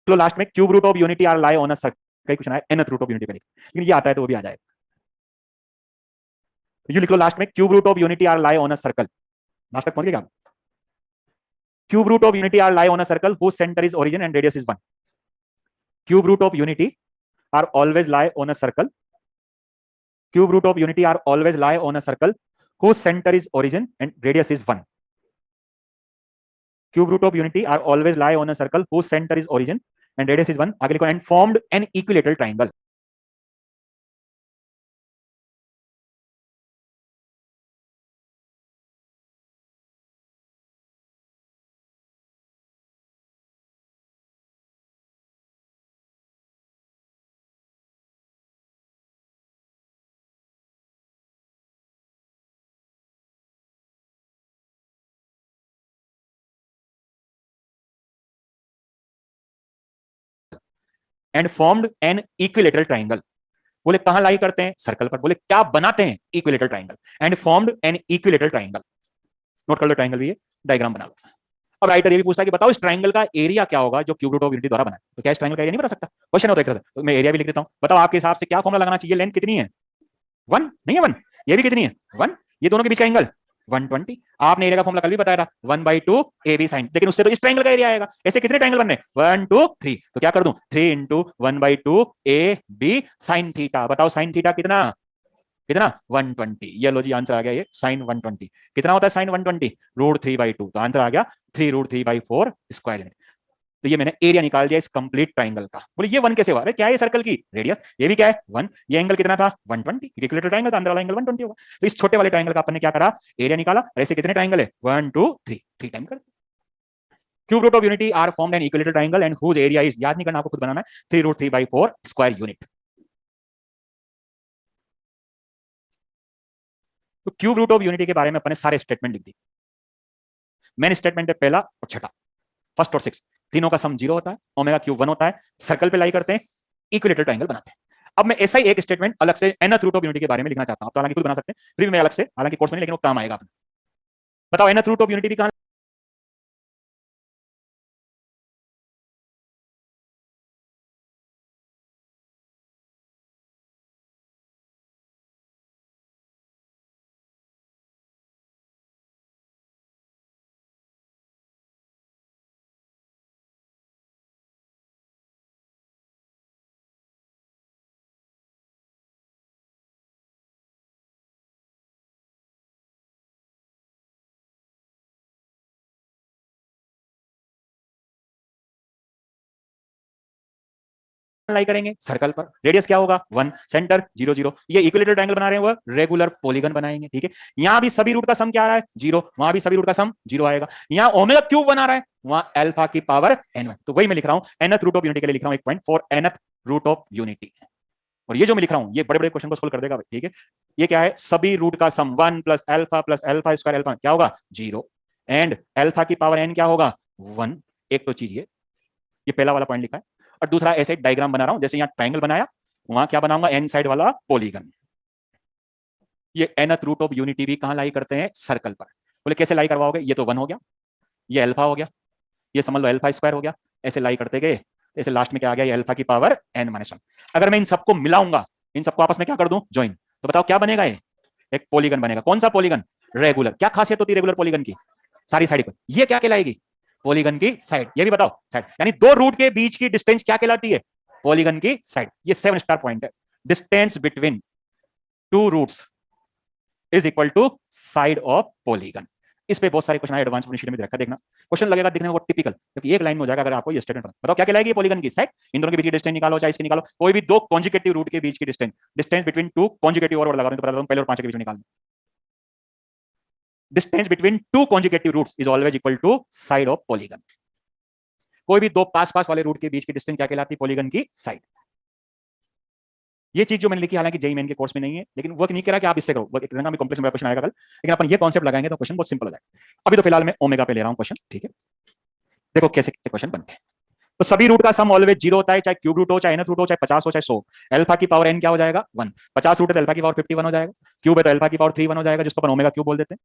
last में cube root of unity are lie on a circle, कई question आए nth root of unity पे लिख, लेकिन ये आता है तो वो भी आ जाएगा। तो ये लिख लो लास्ट में, cube root of unity are lie on a circle. Last तक पहुंच गए आप, cube root of unity are lie on a circle whose centre is origin and radius is 1। Cube root of unity are always lie on a circle, cube root of unity are always lie on a circle whose center is origin and radius is 1. Cube root of unity are always lie on a circle whose center is origin and radius is 1. आगे लिखो, and formed an equilateral triangle. And formed an equilateral triangle. बोले कहां लाई करते हैं, circle पर। बोले क्या बनाते हैं, equilateral triangle. And formed an equilateral triangle. Note कर लो ट्राइंगल भी है, डायग्राम बना लो। अब राइटर ये भी पूछता है कि बताओ इस ट्राइंगल का एरिया क्या होगा जो क्यूब रूट ऑफ यूनिटी द्वारा बना है। तो क्या इस ट्राइंगल का एरिया नहीं बता सकता, क्वेश्चन होता है एक तरह से। तो मैं एरिया भी लिख देता हूं, बताओ आपके हिसाब से क्या फॉर्मुला लगाना चाहिए, लेंथ कितनी है 1 नहीं है 1, ये भी कितनी है 1, ये दोनों के बीच का एंगल 120। आपने एरिया का फॉर्मुला कल भी बताया था 1/2 ए बी साइन, लेकिन उससे तो इस ट्राइंगल का एरिया आएगा। ऐसे कितने ट्राइंगल बनने 1 2 3, तो क्या कर दूं 3 into 1/2 a b sine theta. बताओ साइन थीटा कितना, कितना 120। ये लो जी आंसर आ गया, ये साइन 120 कितना होता है, साइन 120 √3/2। तो आंसर आ गया 3√3/4 स्क्वायर यूनिट। तो ये मैंने एरिया निकाल दिया इस कंप्लीट ट्राइंगल का। बोले ये 1 कैसे हुआ, अरे क्या है सर्कल की रेडियस, ये भी क्या है 1, ये एंगल कितना था 120, इक्विलेटरल ट्राइंगल था, अंदर वाला एंगल 120 होगा। तो इस छोटे वाले ट्राइंगल का अपन ने क्या करा, एरिया निकाला। ऐसे कितने ट्राइंगल है 1 2 3, 3 टाइम कर। Cube root of unity are formed an equilateral triangle and whose area is, याद नहीं करना आपको, खुद बनाना है, 3√3/4 स्क्वायर यूनिट। तो क्यूब रूट ऑफ यूनिटी के बारे में अपने सारे स्टेटमेंट लिख दी। मेन स्टेटमेंट है पहला और छठा, फर्स्ट और सिक्स, तीनों का सम 0 होता है, ओमेगा क्यूब 1 होता है, सर्कल पे लाई करते हैं, इक्विलेटरल ट्राइंगल बनाते हैं। अब मैं ऐसा ही एक स्टेटमेंट अलग से nth रूट ऑफ यूनिटी के बारे में लिखना चाहता हूं, तो हालांकि खुद बना सकते हैं फिर भी मैं अलग से, हालांकि कोर्स में नहीं, लेकिन वो काम आएगा अपने। बताओ nth रूट ऑफ यूनिटी भी कहां लाई करेंगे सर्कल पर, रेडियस क्या होगा 1, सेंटर 0 0, ये इक्विलेटरल ट्रायंगल बना रहे हैं, वो रेगुलर पॉलीगन बनाएंगे, ठीक है। यहां भी सभी रूट का सम क्या आ रहा है 0, वहां भी सभी रूट का सम 0 आएगा। यहां ओमेगा क्यूब बना रहा है, वहां अल्फा की पावर n, तो वही मैं लिख रहा हूं nth रूट ऑफ यूनिटी के लिए लिख रहा हूं 1 point for nth root of unity. और ये जो मैं लिख रहा हूं ये बड़े बड़े क्वेश्चन को सोल्व कर देगा भाई, ठीक है। ये क्या है, सभी रूट का सम 1 प्लस अल्फा स्क्वायर अल्फा क्या होगा 0, एंड अल्फा की पावर n क्या होगा 1। एक तो चीज ये पहला वाला पॉइंट लिखा है। और दूसरा ऐसे डायग्राम बना रहा हूं, जैसे यहां ट्रायंगल बनाया, वहां क्या बनाऊंगा एन साइड वाला पॉलीगन। ये nth रूट ऑफ यूनिटी भी कहां लाई करते हैं सर्कल पर। बोले कैसे लाई करवाओगे, ये तो 1 हो गया, ये अल्फा हो गया, ये समझ लो अल्फा स्क्वायर हो गया, ऐसे लाई करते गए, ऐसे लास्ट में क्या आ गया, ये अल्फा की पावर n-1। अगर मैं इन सबको मिलाऊंगा, इन सबको आपस में क्या कर दूं ज्वाइन, तो बताओ क्या बनेगा, ये एक पॉलीगन बनेगा। कौन सा पॉलीगन, रेगुलर। क्या खासियत होती है रेगुलर पॉलीगन की, सारी साइड पर ये क्या कहलाएगी पॉलीगन की साइड। ये भी बताओ साइड, यानी दो रूट के बीच की डिस्टेंस क्या कहलाती है पॉलीगन की साइड। ये 7 स्टार पॉइंट है। Distance between two roots is equal to side of polygon. इस पे बहुत सारे क्वेश्चन आए, एडवांस शीट में रखा, देखना क्वेश्चन लगेगा दिखने में वो टिपिकल, क्योंकि एक लाइन में हो जाएगा अगर आपको ये स्टेटमेंट बताओ क्या कहलाएगी पॉलीगन की साइड। इन दोनों के बीच की डिस्टेंस निकालो, चाहे इसकी निकालो, कोई भी दो कॉन्जुगेटिव रूट के बीच की distance, distance between two conjugative, और लगा दूं तो बता दूं पहले और 5 के बीच में निकालना। Distance between two conjugative roots is always equal to side of polygon. कोई भी दो पास पास वाले रूट के बीच की डिस्टेंस क्या कहलाती है पॉलीगन की साइड। ये चीज जो मैंने लिखी हालांकि जेईई मेन के कोर्स में नहीं है, लेकिन वो नहीं कह रहा कि आप इससे करो, वो एक भी कॉम्प्लेक्स में क्वेश्चन आएगा कल, लेकिन अपन ये कॉन्सेप्ट लगाएंगे तो क्वेश्चन बहुत सिंपल हो जाएगा। अभी तो फिलहाल मैं ओमेगा पे ले रहा हूं क्वेश्चन, ठीक है। देखो कैसे कैसे क्वेश्चन बनते हैं। तो सभी रूट का सम ऑलवेज 0 होता है, चाहे क्यूब रूट हो, चाहे nth रूट हो, चाहे 50 हो, चाहे 100। अल्फा की पावर n क्या हो जाएगा 1, 50 रूट है तो अल्फा की पावर 51 हो जाएगा, क्यूब है तो अल्फा की पावर 3 1 हो जाएगा, जिसको अपन ओमेगा क्यूब बोल देते हैं।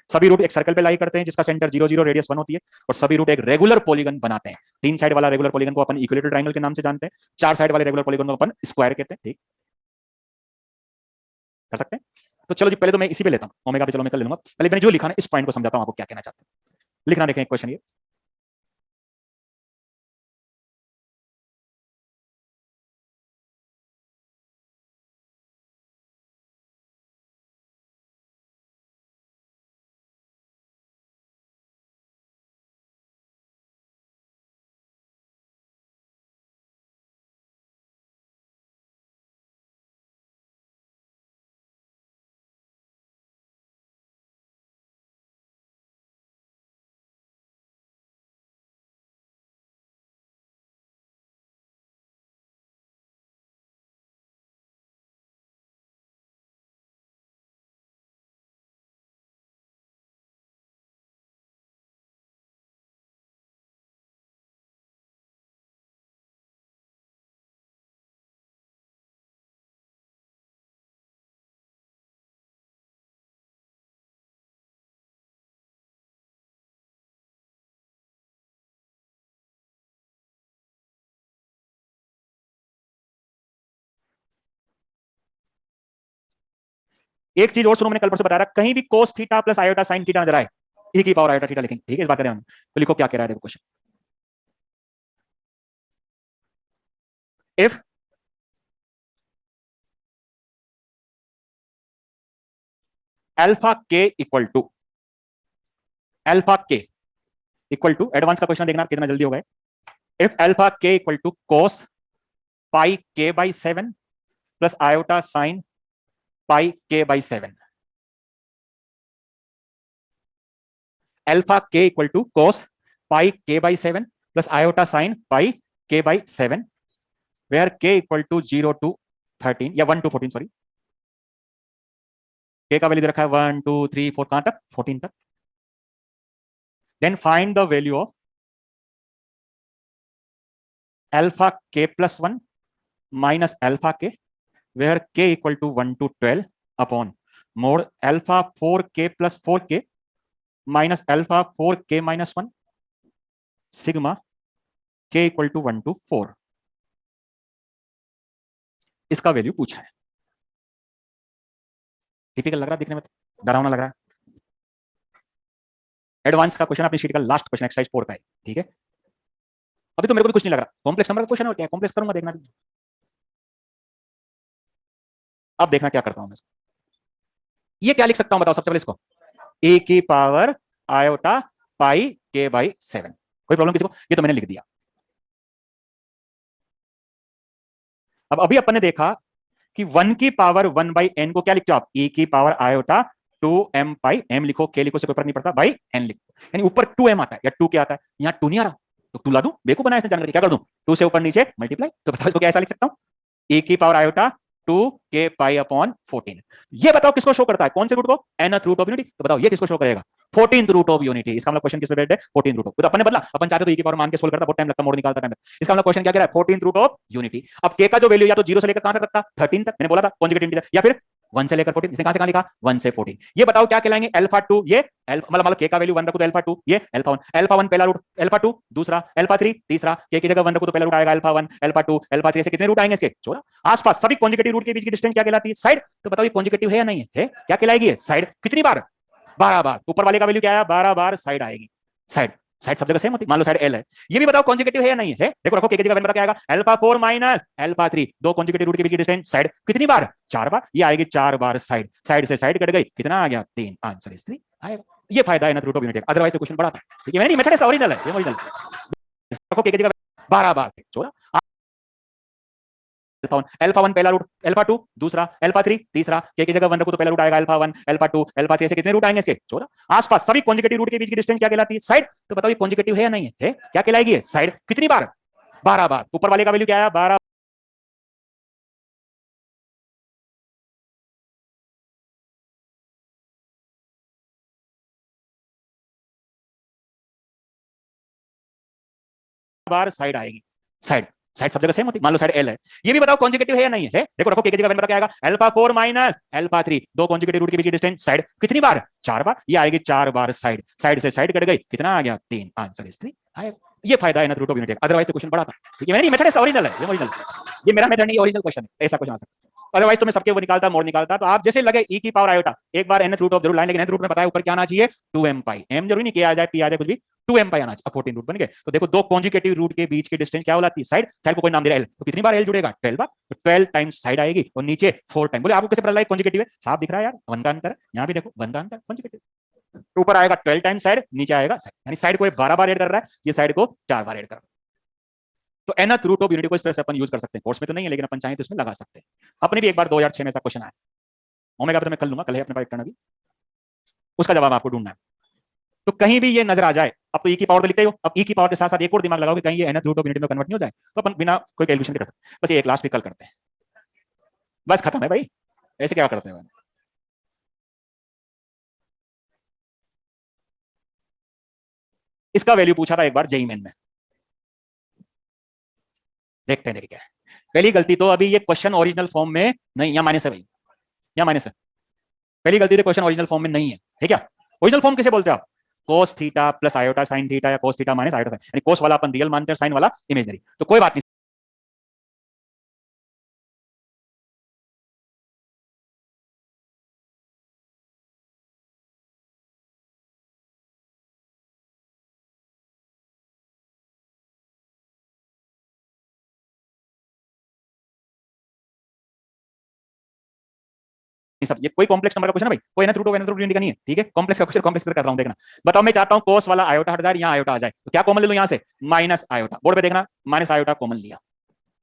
सभी रूट एक सर्कल पे लाई करते हैं जिसका सेंटर 0 0, रेडियस 1 होती है, और सभी रूट एक रेगुलर पॉलीगन बनाते हैं। 3 साइड वाला रेगुलर पॉलीगन को अपन इक्विलेटरल ट्रायंगल के नाम से जानते हैं, 4 साइड वाले रेगुलर पॉलीगन को अपन स्क्वायर कहते हैं, ठीक कर सकते हैं। तो चलो जी पहले तो मैं इसी पे लेता हूं, ओमेगा पे चलो मैं कर लूंगा, पहले मैंने जो लिखा ना इस पॉइंट को समझाता हूं आपको क्या कहना चाहते हैं। लिखना देखें क्वेश्चन ये, एक चीज और सुनो, मैंने कल परसों बताया कहीं भी cos theta plus iota sine theta नजर आए, e की पावर आयोटा थीटा लिखेंगे, ठीक है। इस बात करें हम, तो लिखो क्या कह रहा है देखो क्वेश्चन, इफ अल्फा के इक्वल टू, अल्फा के इक्वल टू, एडवांस का क्वेश्चन देखना कितना जल्दी हो गए। इफ अल्फा के इक्वल टू कोस पाई के by 7 plus iota sine pi के बाई 7, अल्फा के इक्वल टू कोस पाई के by 7 plus iota sine pi के by 7, where k equal to 0 to 13 या 1 टू 14, सॉरी, के का वैल्यू दे रखा है 1 2 3 4, कहां तक 14 तक। Then find the value of alpha k plus 1 minus alpha k, where k equal to 1 to 12 upon mod alpha 4k plus 4k minus alpha 4k minus 1 sigma k equal to 1 to 4। इसका value पूछा है। Typical लग रहा है दिखने में, डरावना लग रहा है। एडवांस का क्वेश्चन अपनी शीट का लास्ट क्वेश्चन एक्सरसाइज 4 का है, ठीक है। अभी तो मेरे को भी कुछ नहीं लग रहा, कॉम्प्लेक्स नंबर का क्वेश्चन और क्या कॉम्प्लेक्स करूंगा, देखना। अब देखना क्या करता हूं मैं। ये क्या लिख सकता हूं बताओ सबसे पहले इसको, ए की पावर आयोटा पाई के बाई 7। कोई प्रॉब्लम किसी को, ये तो मैंने लिख दिया। अब अभी अपन ने देखा कि 1 की पावर 1/n को क्या लिखते हो आप, e की पावर आयोटा 2m पाई m लिखो, k लिखो से कोई फर्क नहीं पड़ता, बाई n लिखो, यानी ऊपर 2m आता है या 2 क्या आता है, यहाँ 2 नहीं आ रहा तो 2 ला दूं, बेवकूफ बनाया इसने जानकर, क्या कर दूं, 2 से ऊपर नीचे मल्टीप्लाई, तो बताओ इसको क्या ऐसा लिख सकता हूं, e की power iota 2k pi upon 14। ये बताओ किसको शो करता है, कौन से रूट को, nth रूट ऑफ यूनिटी, तो बताओ ये किसको शो करेगा, 14th रूट ऑफ यूनिटी। इसका मतलब क्वेश्चन किस पे बेस्ड है, 14th रूट ऑफ, तो अपन ने बदला, अपन चाहते तो e की पावर मान के सोल्व करता, बहुत टाइम लगता, मोड निकालता टाइम, इसका मतलब क्वेश्चन क्या कह रहा है, 14th रूट ऑफ यूनिटी। अब k का जो वैल्यू या तो 0 से लेकर कहां तक रखता, 13 तक, मैंने बोला था कॉन्जुगेट इंटीजर, या फिर 1 से लेकर 14, इसने कहां से कहां लिखा, 1 से 14। ये बताओ क्या कहलाएंगे, अल्फा 2, ये मतलब k का वैल्यू 1 रखो तो अल्फा 2, ये अल्फा 1, अल्फा 1 पहला रूट, अल्फा 2 दूसरा, अल्फा 3 तीसरा, k की जगह 1 रखो तो पहला रूट आएगा अल्फा 1, अल्फा 2, अल्फा 3 से कितने रूट आएंगे इसके, 14। आसपास सभी कॉन्जुगेटिव रूट के बीच की डिस्टेंस क्या कहलाती है, साइड, तो बताओ ये कॉन्जुगेटिव है या नहीं है, क्या कहलाएगी ये साइड, कितनी बार, 12 बार, ऊपर वाले का वैल्यू क्या आया, 12 बार साइड आएगी, साइड, साइड सब जगह सेम होती है, मान लो साइड एल है। ये भी बताओ कॉन्जुगेटिव है या नहीं है, देखो रखो, k की जगह बता क्या आएगा, अल्फा 4 माइनस अल्फा 3, दो कॉन्जुगेटिव रूट के बीच की डिस्टेंस साइड कितनी बार, 4 बार, ये आएगी 4 बार साइड, साइड से साइड कट गई, कितना आ गया 3, आंसर इज 3 आएगा। ये फायदा है ना रूट ऑफ यूनिटी, अदरवाइज तो क्वेश्चन बड़ा था, ठीक है, मैंने मेथड इसका ओरिजिनल है, ये ओरिजिनल रखो, k की जगह 12 बार 14, अल्फा 1 पहला रूट, अल्फा 2 दूसरा, अल्फा 3 तीसरा, k की जगह 1 रखो तो पहला रूट आएगा अल्फा 1, अल्फा 2, अल्फा 3 से कितने रूट आएंगे इसके, 14। आसपास सभी कॉन्जुगेटिव रूट के बीच की डिस्टेंस क्या कहलाती है, साइड, तो बताओ ये कॉन्जुगेटिव है या नहीं है, क्या कहलाएगी साइड, कितनी बार, 12 बार, ऊपर वाले का वैल्यू क्या आया, 12 बार साइड आएगी, साइड, साइड सब जगह सेम होती है, मान लो साइड एल है। ये भी बताओ कॉन्जुगेटिव है या नहीं है, देखो रखो, k की जगह बता क्या आएगा, अल्फा 4 माइनस अल्फा 3, दो कॉन्जुगेटिव रूट के बीच की डिस्टेंस साइड कितनी बार, 4 बार, ये आएगी 4 बार साइड, साइड से साइड कट गई, कितना आ गया 3, आंसर इज 3 आएगा। ये फायदा है ना रूट ऑफ यूनिटी, अदरवाइज तो क्वेश्चन बड़ा था, ठीक है, मैंने मेथड इसका ओरिजिनल है, ये ओरिजिनल, ये मेरा मेथड नहीं, ओरिजिनल क्वेश्चन है, ऐसा क्वेश्चन आ सकता है, अदरवाइज तो मैं सबके वो निकालता, मोड निकालता, तो आप जैसे लगे e की पावर आयोटा, एक बार nth रूट ऑफ जरूर लाइन, लेकिन nth रूट में पता है ऊपर क्या आना चाहिए, 2m पाई, m जरूरी नहीं, k आ जाए p आ जाए कुछ भी, 2m पाई आना चाहिए, 14 रूट बन गए। तो देखो दो कॉन्जुगेटिव रूट के बीच की डिस्टेंस क्या होती है, साइड, साइड को कोई नाम दे रहा है l, तो कितनी बार l जुड़ेगा, 12 बार, तो 12 टाइम्स साइड आएगी और नीचे 4 टाइम, बोले आपको कैसे पता लगा कॉन्जुगेटिव है, साफ दिख रहा है यार, 1 का अंतर, यहाँ भी देखो 1 का अंतर, कॉन्जुगेटिव, ऊपर आएगा 12 टाइम्स साइड, नीचे आएगा साइड, यानी साइड को 12 बार ऐड कर रहा है, ये साइड को 4 बार ऐड कर रहा है। तो nth रूट ऑफ यूनिटी को इस तरह से अपन यूज कर सकते हैं, कोर्स में तो नहीं है लेकिन अपन चाहें तो इसमें लगा सकते हैं। अपने भी एक बार 2006 में ऐसा क्वेश्चन आया, ओमेगा पे तो मैं कल लूंगा, कल है अपने पास टर्न, अभी उसका जवाब आपको ढूंढना है। तो कहीं भी ये नजर आ जाए, अब तो e की पावर तो लिखते ही हो, अब e की पावर के साथ साथ एक और दिमाग लगाओ कि कहीं ये nth रूट ऑफ यूनिटी में कन्वर्ट नहीं हो जाए, तो अपन बिना कोई कैलकुलेशन नहीं करते, बस ये एक लास्ट भी कल करते हैं, बस खत्म है भाई, ऐसे क्या करते हैं। इसका वैल्यू पूछा था एक बार जेई मेन में, देखते हैं क्या है। पहली गलती तो अभी ये क्वेश्चन ओरिजिनल फॉर्म में नहीं, या माइनस है भाई, या माइनस है, पहली गलती तो क्वेश्चन ओरिजिनल फॉर्म में नहीं है, ठीक है। ओरिजिनल फॉर्म किसे बोलते हैं आप, cos theta plus iota sine theta, या cos theta minus iota sine, यानी cos वाला अपन रियल मानते हैं, साइन वाला इमेजनरी, तो कोई बात नहीं, सब ये कोई कॉम्प्लेक्स नंबर का क्वेश्चन है भाई, कोई nth root of nth root unity का नहीं है, ठीक है, कॉम्प्लेक्स का क्वेश्चन कॉम्प्लेक्स कर रहा हूं, देखना। बताओ मैं चाहता हूं cos वाला आयोटा हट जाए, यहाँ आयोटा आ जाए, तो क्या कॉमन ले लूं, यहाँ से माइनस आयोटा, बोर्ड पे देखना, माइनस आयोटा कॉमन लिया,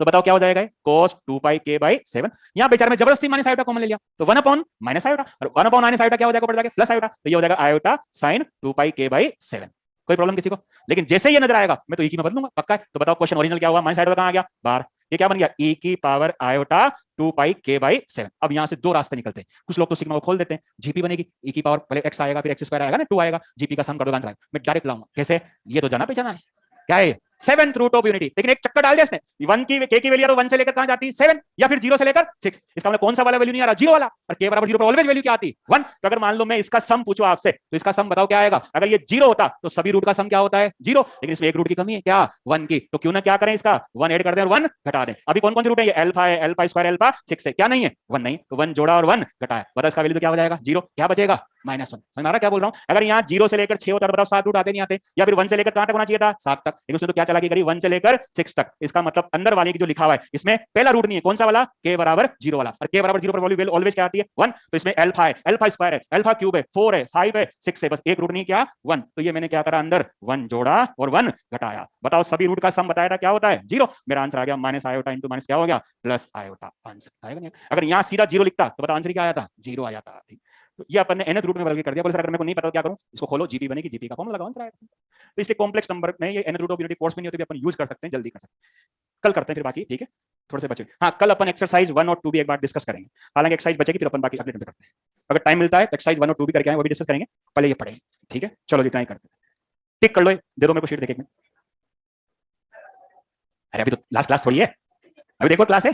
तो बताओ क्या हो जाएगा, cos 2 पाई k बाई 7, यहाँ बेचारे में जबरदस्ती माइनस आयोटा कॉमन ले लिया, तो 1 अपॉन माइनस आयोटा, और 1 अपॉन माइनस आयोटा क्या हो जाएगा, पड़ जाएगा प्लस आयोटा, तो ये हो जाएगा iota sine 2 pi k by 7, कोई प्रॉब्लम किसी को। लेकिन जैसे ये नजर आएगा मैं तो e की में बदलूंगा पक्का है, तो बताओ क्वेश्चन ओरिजिनल क्या हुआ, माइनस आयोटा कहां आ गया बाहर, ये क्या बन गया e की power iota 2 pi k by 7। अब यहां से दो रास्ते निकलते हैं, कुछ लोग तो सिग्मा को खोल देते हैं, जीपी बनेगी, e की पावर पहले x आएगा फिर x स्क्वायर आएगा ना, 2 आएगा, जीपी का सम कर दो आंसर आएगा, मैं डायरेक्ट लाऊंगा, कैसे, ये तो जाना पहचाना है, क्या है 7th रूट ऑफ यूनिटी, लेकिन एक चक्कर डाल दिया इसने, 1 की k की वैल्यू तो 1 से लेकर कहां जाती है 7, या फिर 0 से लेकर 6, इसका मतलब कौन सा वाला वैल्यू नहीं आ रहा, 0 वाला, और k बराबर 0 पर ऑलवेज वैल्यू क्या आती है 1, तो अगर मान लो मैं इसका सम पूछूं आपसे, तो इसका सम बताओ क्या आएगा, अगर ये 0 होता तो सभी रूट का सम क्या होता है 0, लेकिन इसमें एक रूट की कमी है क्या 1 की, तो क्यों ना क्या करें, इसका 1 ऐड कर दें और 1 घटा दें। अभी कौन कौन से रूट है, ये अल्फा है, अल्फा स्क्वायर अल्फा 6 है, क्या नहीं है 1 नहीं, तो 1 जोड़ा और 1 घटाया, बता इसका वैल्यू तो क्या हो जाएगा 0, क्या बचेगा -1। समझ में आ रहा क्या बोल रहा हूं? अगर यहाँ 0 से लेकर 6 होता तो बताओ 7 रूट आते नहीं आते? या फिर 1 से लेकर कहां तक होना चाहिए था? 7 तक। लेकिन उसने तो क्या चालाकी करी, 1 से लेकर 6 तक। इसका मतलब अंदर वाले की जो लिखा हुआ है इसमें पहला रूट नहीं है, कौन सा वाला? k बराबर 0 वाला। और k बराबर 0 पर वैल्यू ऑलवेज क्या आती है? 1। तो इसमें अल्फा है, अल्फा स्क्वायर है, अल्फा क्यूब है, 4 है, 5 है, 6 है, बस एक रूट नहीं क्या? 1। तो ये मैंने क्या करा, अंदर 1 जोड़ा और 1 घटाया। बताओ सभी रूट का सम बताया था क्या होता है? 0। मेरा आंसर आ गया माइनस आयोटा इंटू माइनस क्या हो गया? Plus iota. आंसर आएगा नहीं? अगर यहाँ सीधा 0 लिखता तो बता आंसर क्या आया था? 0 आया था। ठीक, तो ये अपन ने nth रूट में बदल के कर दिया। बोले सर अगर मेरे को नहीं पता तो क्या करूं? इसको खोलो, जीपी बनेगी, जीपी का फॉर्मूला लगाओ, आंसर आएगा। तो इसलिए कॉम्प्लेक्स नंबर में ये nth root of unity course में नहीं होती, भी अपन यूज कर सकते हैं, जल्दी कर सकते हैं। कल करते हैं फिर बाकी, ठीक है? थोड़े से बचे, हाँ कल अपन एक्सरसाइज 1 और 2 भी एक बार डिस्कस करेंगे। हालांकि एक्सरसाइज बचेगी, फिर अपन बाकी अगले दिन करते हैं। अगर टाइम मिलता है तो एक्सरसाइज 1 और 2 भी करके आए, वो भी डिस्कस करेंगे। पहले ये पढ़ेंगे, ठीक है? चलो जितना ही करते हैं। टिक कर लो, दे दो मेरे को शीट, देख एक मिनट। अरे अभी तो लास्ट क्लास थोड़ी है, अभी देखो क्लास है।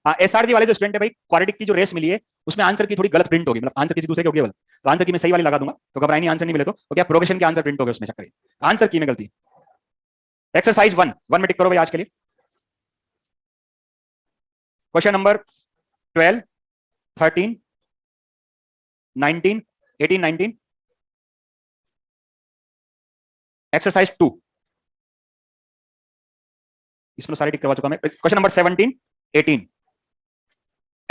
हाँ, एसआरजी वाले जो स्टूडेंट है भाई, क्वाड्रेटिक की जो रेस मिली है उसमें आंसर की थोड़ी गलत प्रिंट होगी, मतलब आंसर किसी दूसरे के होगी, तो आंसर की मैं सही वाली लगा दूंगा, तो घबराई नहीं, आंसर नहीं मिले तो क्या प्रोग्रेशन के आंसर प्रिंट हो गए उसमें, चक्कर आंसर की में गलती। एक्सरसाइज 1 में टिक करो भाई आज के लिए। Question number 12, 13, 19, 18, 19। एक्सरसाइज 2, इसमें सारी टिक करवा चुका मैं। Question number 17, 18।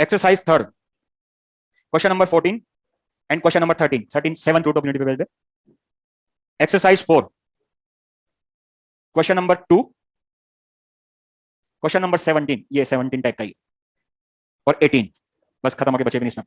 Exercise 3, question number 14 and question number 13, 7th root of unity पे based. Exercise 4, question number 2, question number 17, ये 17 टाइप का ही, और 18। बस खत्म हो गया, बचे भी नहीं इसमें।